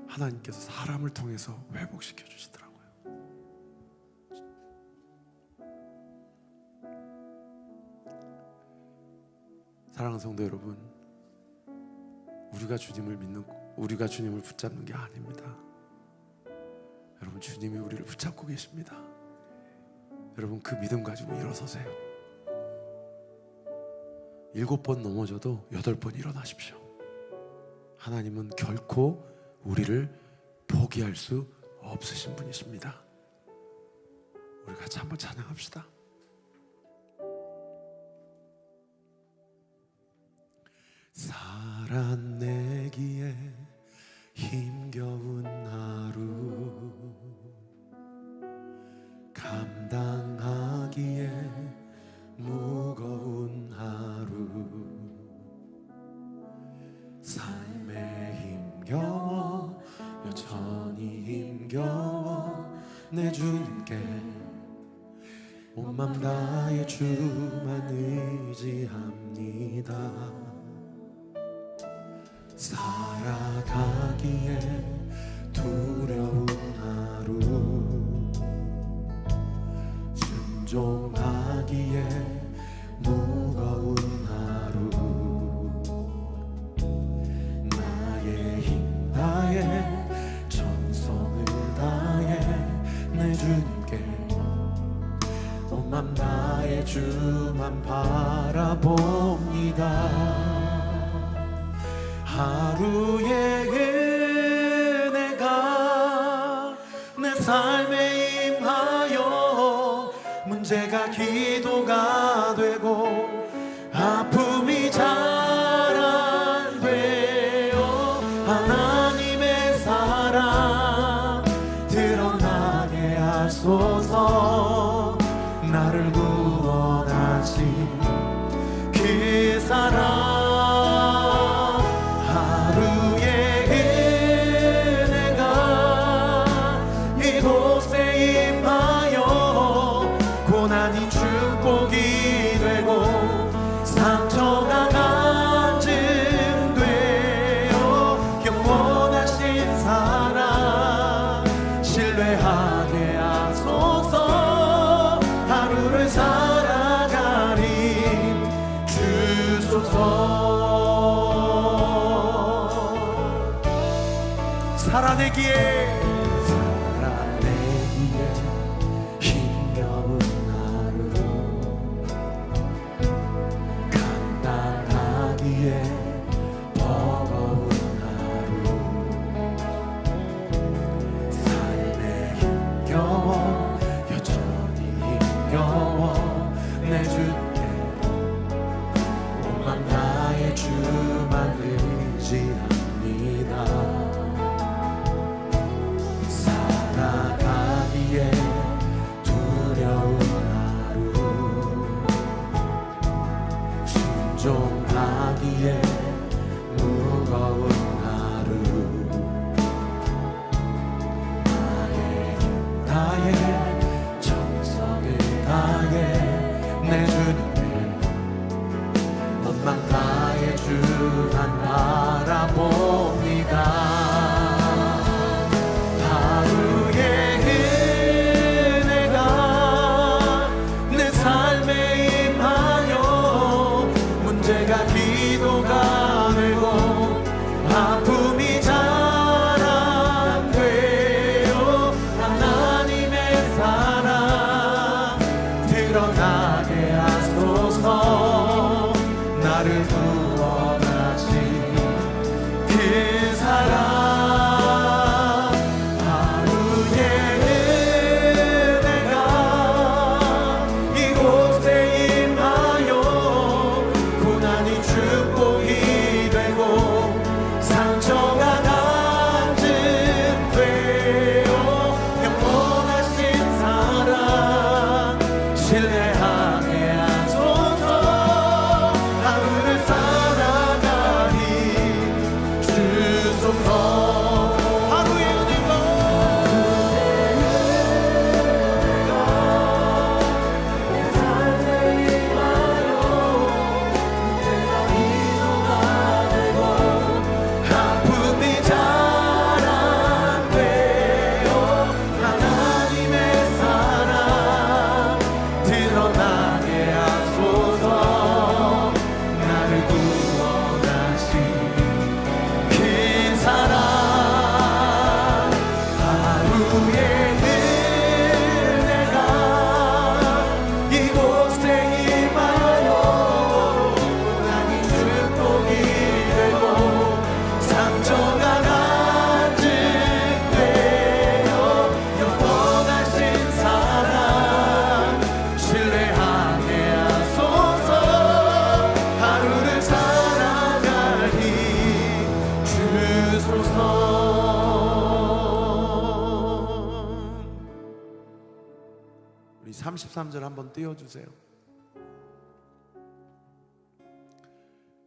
하나님께서 사람을 통해서 회복시켜 주시더라고요. 사랑하는 성도 여러분, 우리가 주님을 붙잡는 게 아닙니다. 여러분, 주님이 우리를 붙잡고 계십니다. 여러분, 그 믿음 가지고 일어서세요. 7번 넘어져도 8번 일어나십시오. 하나님은 결코 우리를 포기할 수 없으신 분이십니다. 우리 같이 한번 찬양합시다. 살아내기에 힘겨운 하루, 감당하기에 무거운 하루, 삶에 힘겨워 여전히 힘겨워 내 주님께 온 맘 다해 주만 의지합니다. 살아가기에 두려운 하루, 순종하기에 무거운 하루, 나의 힘 다해 정성을 다해 내 주님께 온 맘 다해 주만 바라봅니다. 하루의 은혜가 내 삶에 임하여 문제가 기도가 되고 아픔이 잘 안 되어 하나님의 사랑 드러나게 하소서. 나를 구원하신 그 사랑, 살아내기에 힘겨운 하루, 감당하기에 버거운 하루, 삶에 힘겨워 여전히 힘겨워 내 주께 온 맘 다해 주만 의지합니다. 살아가기에 두려운 하루, 순종하기에 무거운 하루, 나의 힘 다해 정성을 다해 내 주님을 온 맘 다해 주만 바라봅니다. 기도가 되고 아픔이 잘 안 돼요. 하나님의 사랑 드러나게 하소서. 나를 구원하신 그 사랑, 신뢰하게 하소서. 하루를 33절 한번 띄워주세요.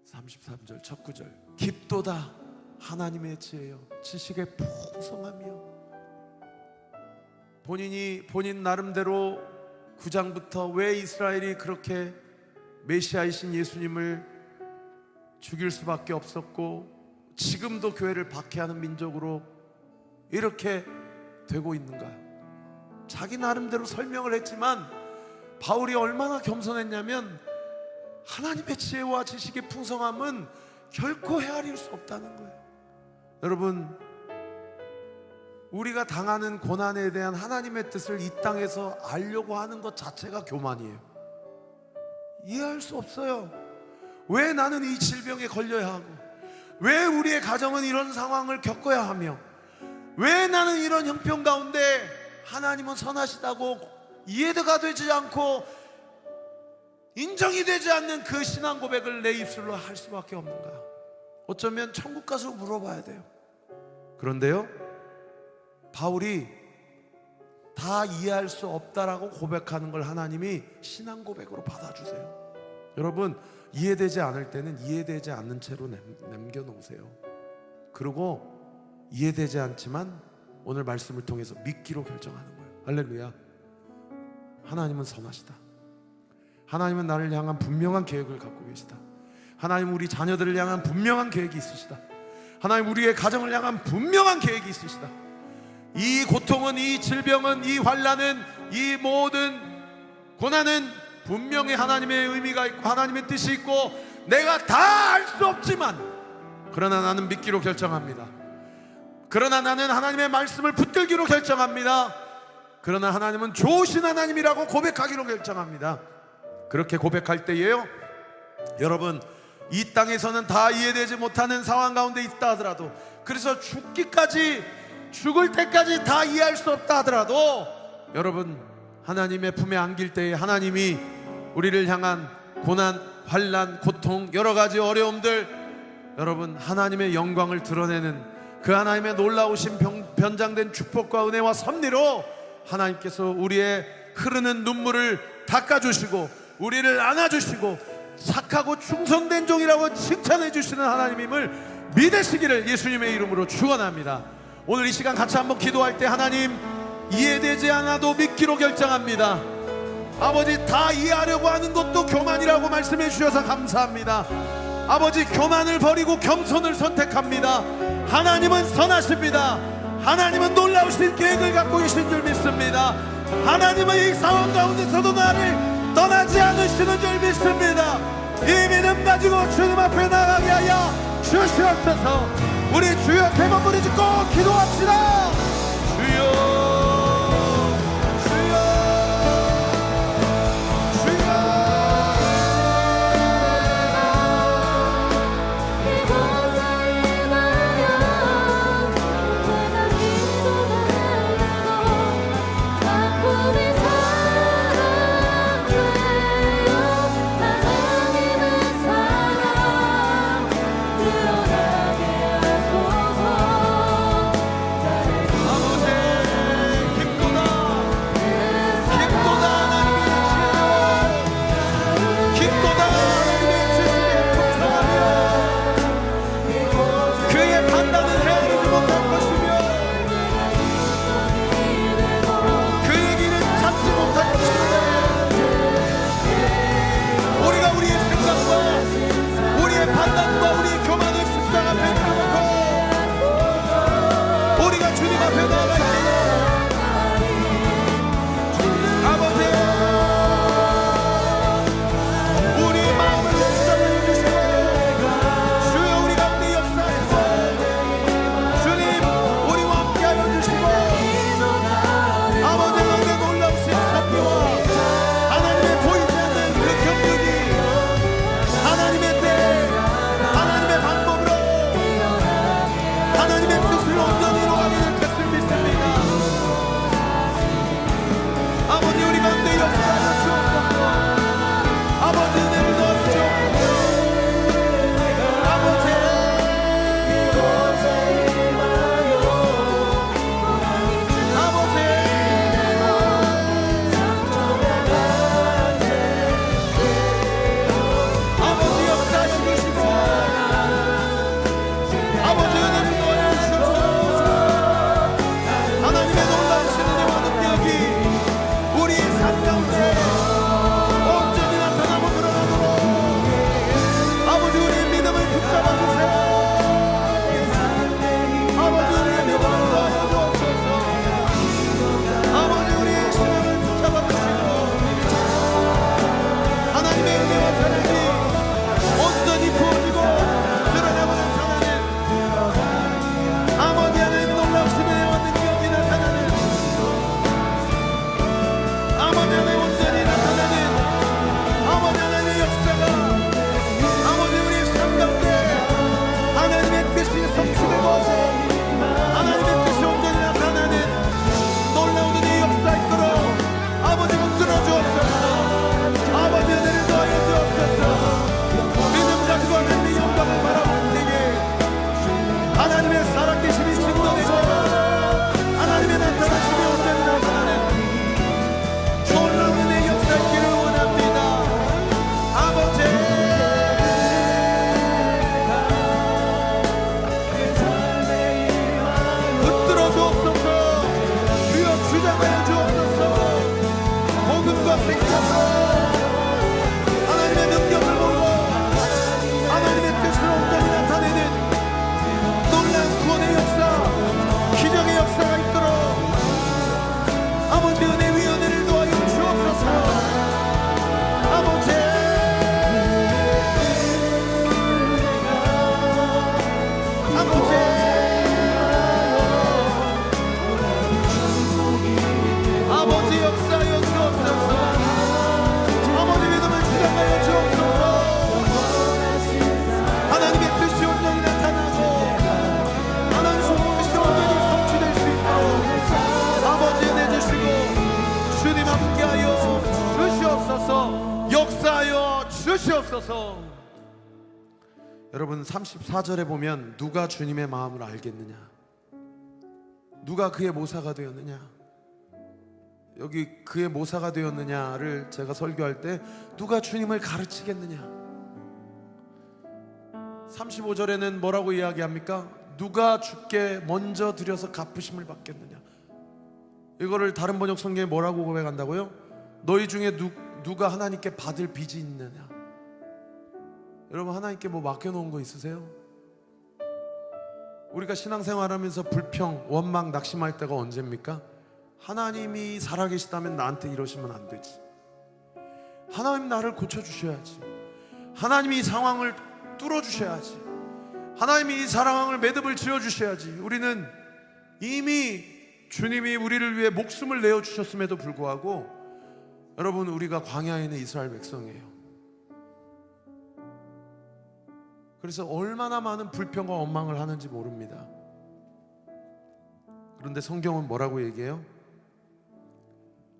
33절 첫 구절. 깊도다 하나님의 지혜여 지식의 풍성함이여. 본인 나름대로 9장부터 왜 이스라엘이 그렇게 메시아이신 예수님을 죽일 수밖에 없었고 지금도 교회를 박해하는 민족으로 이렇게 되고 있는가, 자기 나름대로 설명을 했지만 바울이 얼마나 겸손했냐면 하나님의 지혜와 지식의 풍성함은 결코 헤아릴 수 없다는 거예요. 여러분, 우리가 당하는 고난에 대한 하나님의 뜻을 이 땅에서 알려고 하는 것 자체가 교만이에요. 이해할 수 없어요. 왜 나는 이 질병에 걸려야 하고, 왜 우리의 가정은 이런 상황을 겪어야 하며, 왜 나는 이런 형편 가운데 하나님은 선하시다고 이해가 되지 않고 인정이 되지 않는 그 신앙 고백을 내 입술로 할 수밖에 없는가. 어쩌면 천국 가서 물어봐야 돼요. 그런데요, 바울이 다 이해할 수 없다라고 고백하는 걸 하나님이 신앙 고백으로 받아주세요. 여러분, 이해되지 않을 때는 이해되지 않는 채로 남겨놓으세요. 그리고 이해되지 않지만 오늘 말씀을 통해서 믿기로 결정하는 거예요. 할렐루야. 하나님은 선하시다. 하나님은 나를 향한 분명한 계획을 갖고 계시다. 하나님 우리 자녀들을 향한 분명한 계획이 있으시다. 하나님 우리의 가정을 향한 분명한 계획이 있으시다. 이 고통은, 이 질병은, 이 환난은, 이 모든 고난은 분명히 하나님의 의미가 있고 하나님의 뜻이 있고 내가 다 알 수 없지만, 그러나 나는 믿기로 결정합니다. 그러나 나는 하나님의 말씀을 붙들기로 결정합니다. 그러나 하나님은 좋으신 하나님이라고 고백하기로 결정합니다. 그렇게 고백할 때예요, 여러분, 이 땅에서는 다 이해되지 못하는 상황 가운데 있다 하더라도, 그래서 죽을 때까지 다 이해할 수 없다 하더라도, 여러분, 하나님의 품에 안길 때에 하나님이 우리를 향한 고난, 환난, 고통, 여러 가지 어려움들, 여러분, 하나님의 영광을 드러내는 그 하나님의 놀라우신 변장된 축복과 은혜와 섭리로 하나님께서 우리의 흐르는 눈물을 닦아주시고 우리를 안아주시고 착하고 충성된 종이라고 칭찬해 주시는 하나님임을 믿으시기를 예수님의 이름으로 축원합니다. 오늘 이 시간 같이 한번 기도할 때, 하나님, 이해되지 않아도 믿기로 결정합니다. 아버지, 다 이해하려고 하는 것도 교만이라고 말씀해 주셔서 감사합니다. 아버지, 교만을 버리고 겸손을 선택합니다. 하나님은 선하십니다. 하나님은 놀라우신 계획을 갖고 계신 줄 믿습니다. 하나님은 이 상황 가운데서도 나를 떠나지 않으시는 줄 믿습니다. 이 믿음 가지고 주님 앞에 나가게 하여 주시옵소서. 우리 주여 세 번 부르짖고 기도합시다. 주여, 여러분 34절에 보면 누가 주님의 마음을 알겠느냐, 누가 그의 모사가 되었느냐, 여기 그의 모사가 되었느냐를 제가 설교할 때 누가 주님을 가르치겠느냐, 35절에는 뭐라고 이야기합니까? 누가 주께 먼저 드려서 갚으심을 받겠느냐. 이거를 다른 번역 성경에 뭐라고 고백한다고요? 너희 중에 누가 하나님께 받을 빚이 있느냐. 여러분 하나님께 뭐 맡겨놓은 거 있으세요? 우리가 신앙생활하면서 불평, 원망, 낙심할 때가 언제입니까? 하나님이 살아계시다면 나한테 이러시면 안 되지, 하나님 나를 고쳐주셔야지, 하나님이 이 상황을 뚫어주셔야지, 하나님이 이 상황을 매듭을 지어주셔야지. 우리는 이미 주님이 우리를 위해 목숨을 내어주셨음에도 불구하고 여러분 우리가 광야에 있는 이스라엘 백성이에요. 그래서 얼마나 많은 불평과 원망을 하는지 모릅니다. 그런데 성경은 뭐라고 얘기해요?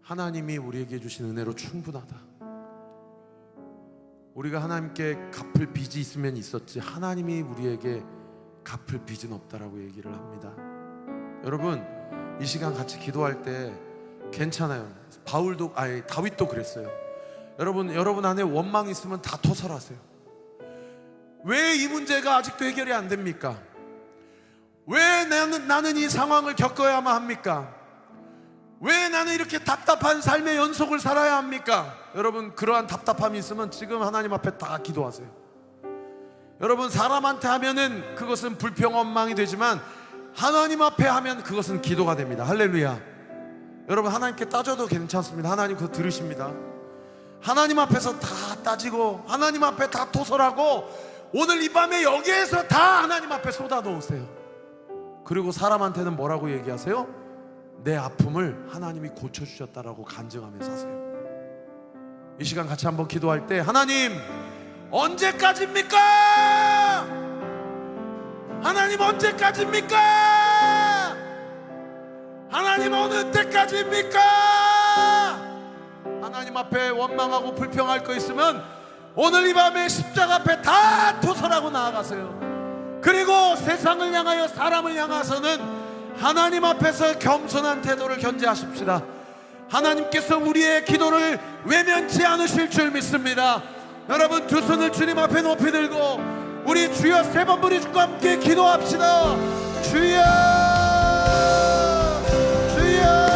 하나님이 우리에게 주신 은혜로 충분하다. 우리가 하나님께 갚을 빚이 있으면 있었지 하나님이 우리에게 갚을 빚은 없다라고 얘기를 합니다. 여러분 이 시간 같이 기도할 때 괜찮아요. 다윗도 그랬어요. 여러분 안에 원망이 있으면 다 토설하세요. 왜 이 문제가 아직도 해결이 안 됩니까? 왜 나는 이 상황을 겪어야만 합니까? 왜 나는 이렇게 답답한 삶의 연속을 살아야 합니까? 여러분 그러한 답답함이 있으면 지금 하나님 앞에 다 기도하세요. 여러분 사람한테 하면은 그것은 불평 원망이 되지만 하나님 앞에 하면 그것은 기도가 됩니다. 할렐루야. 여러분 하나님께 따져도 괜찮습니다. 하나님 그거 들으십니다. 하나님 앞에서 다 따지고 하나님 앞에 다 토설하고 오늘 이 밤에 여기에서 다 하나님 앞에 쏟아 놓으세요. 그리고 사람한테는 뭐라고 얘기하세요? 내 아픔을 하나님이 고쳐주셨다라고 간증하면서 하세요. 이 시간 같이 한번 기도할 때 하나님 언제까지입니까? 하나님 언제까지입니까? 하나님 어느 때까지입니까? 하나님 앞에 원망하고 불평할 거 있으면 오늘 이 밤에 십자가 앞에 다 토설하고 나아가세요. 그리고 세상을 향하여 사람을 향해서는 하나님 앞에서 겸손한 태도를 견지하십시다. 하나님께서 우리의 기도를 외면치 않으실 줄 믿습니다. 여러분 두 손을 주님 앞에 높이 들고 우리 주여 세 번 부르 주과 함께 기도합시다. 주여 주여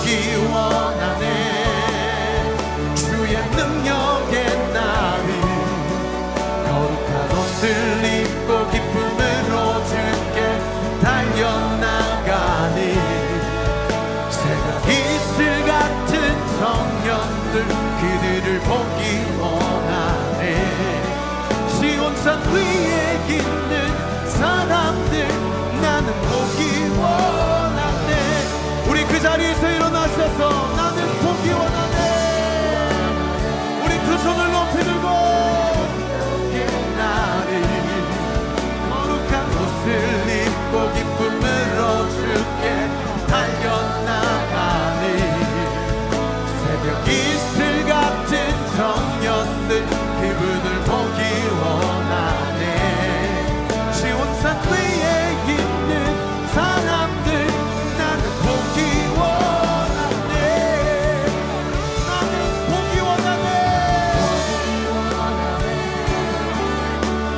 보기 원하네. 주의 능력의 나를 거룩한 옷을 입고 기쁨으로 주께 달려나가니 새벽 이슬 같은 청년들 그들을 보기 원하네. 시온산 위에 있는 사람들 나는 보기 원하네. 우리 그 자리에서 일어나셔서 나는 보기 원하네. 우리 두 손을 높이 들고 나를 거룩한 옷을 입고 기쁨으로 주께 달려나가니 새벽 이슬 같은 청년들 그분을 보기 원하네. 시온산 위에 있는 사람들 나는 보기 원하네. 나는 보기 원하네.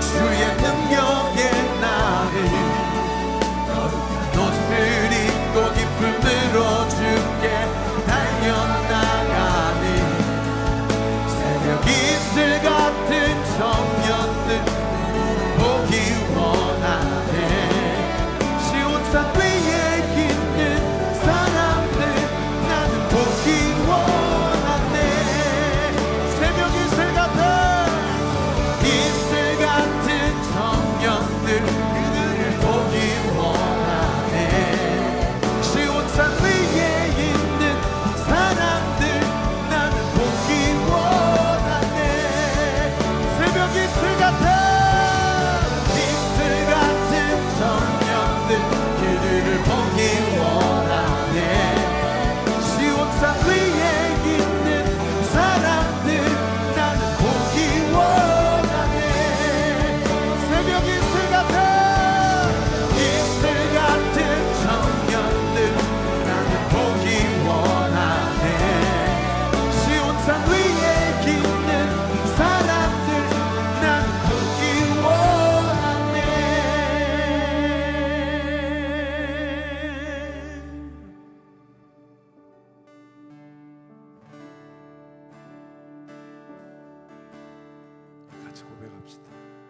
주의 능력의 나를 거룩한 옷을 입고 기쁨으로 주께 달려나가니 새벽 이슬 같은 청년들 보기 원하네. 시온산 위에 있는 사람들 나는 보기 원하네. 새벽 이슬 같은 청년들 그들을 보기 원하네. 시온산 위에 있는 사람들 나는 보기 원하네. 새벽 이슬 같은 청년들 그들을 보기 원하네. 시온산 위에 있는 사람들 나는 보기 원하네. 새벽 이슬 같은 청년들 나는 보기 원하네. 시온산 위에 있는 사람들 나는 보기 원하네. 같이 고백합시다.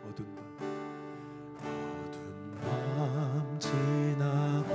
어두운 밤 지나고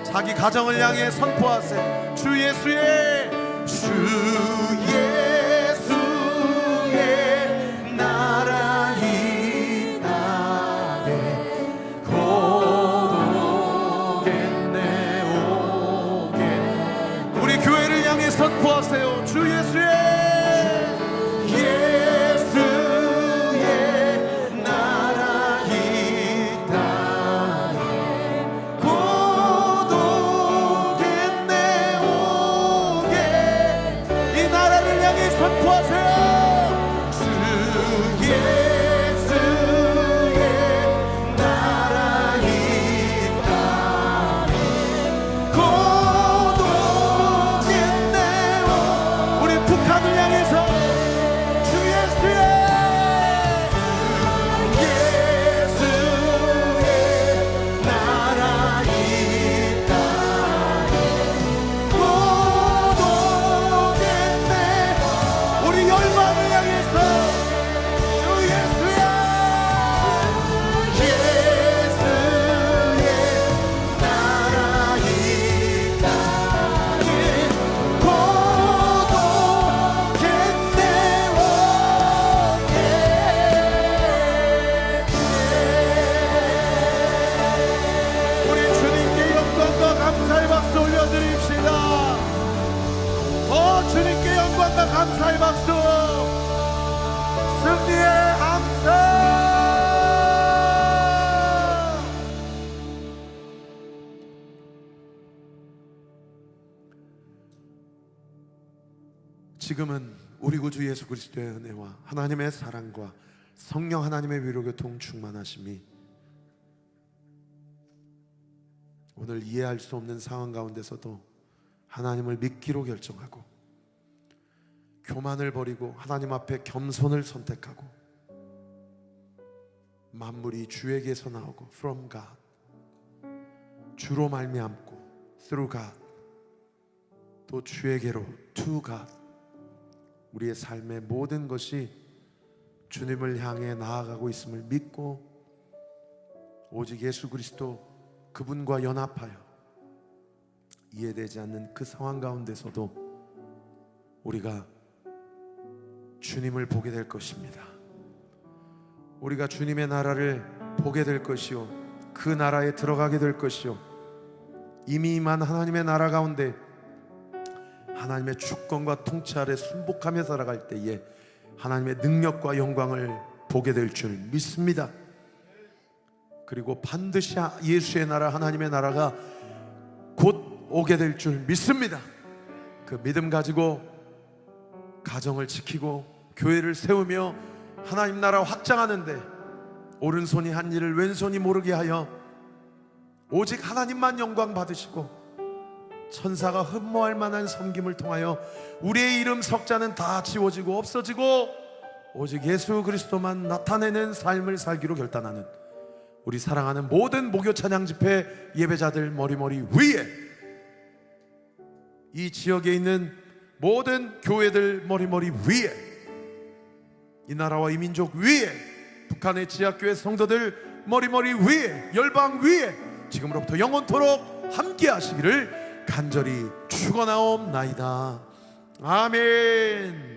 자기 가정을 향해 선포하세요. 주 예수의 나라 이 땅에 고독했네 오게. 우리 교회를 향해 선포하세요. 주 예수의 나라 이 땅에 고독했네 오게. 이 나라를 향해 선포하세요. 주 예수의 나라 이 땅에 고독했네 오. 우리 북한을 향해서 주 예수의 나라 이 땅에 고독했네. 우리 열방을 향해서 주 예수의 나라 이 땅에 고독했네 승리의 함성. 지금은 우리 구주 예수 그리스도의 은혜와 하나님의 사랑과 성령 하나님의 위로교통 충만하심이 오늘 이해할 수 없는 상황 가운데서도 하나님을 믿기로 결정하고 교만을 버리고 하나님 앞에 겸손을 선택하고 만물이 주에게서 나오고 from God, 주로 말미암고 through God, 또 주에게로 to God, 우리의 삶의 모든 것이 주님을 향해 나아가고 있음을 믿고 오직 예수 그리스도 그분과 연합하여 이해되지 않는 그 상황 가운데서도 우리가 주님을 보게 될 것입니다. 우리가 주님의 나라를 보게 될 것이요, 그 나라에 들어가게 될 것이요, 이미 임한 하나님의 나라 가운데 하나님의 주권과 통치 아래 순복하며 살아갈 때에 하나님의 능력과 영광을 보게 될 줄 믿습니다. 그리고 반드시 예수의 나라, 하나님의 나라가 곧 오게 될 줄 믿습니다. 그 믿음 가지고 가정을 지키고 교회를 세우며 하나님 나라 확장하는데 오른손이 한 일을 왼손이 모르게 하여 오직 하나님만 영광 받으시고 천사가 흠모할 만한 섬김을 통하여 우리의 이름 석자는 다 지워지고 없어지고 오직 예수 그리스도만 나타내는 삶을 살기로 결단하는 우리 사랑하는 모든 목요 찬양 집회 예배자들 머리머리 위에, 이 지역에 있는 모든 교회들 머리머리 위에, 이 나라와 이 민족 위에, 북한의 지하교회 성도들 머리머리 위에, 열방 위에 지금으로부터 영원토록 함께 하시기를 간절히 축원하옵나이다. 아멘.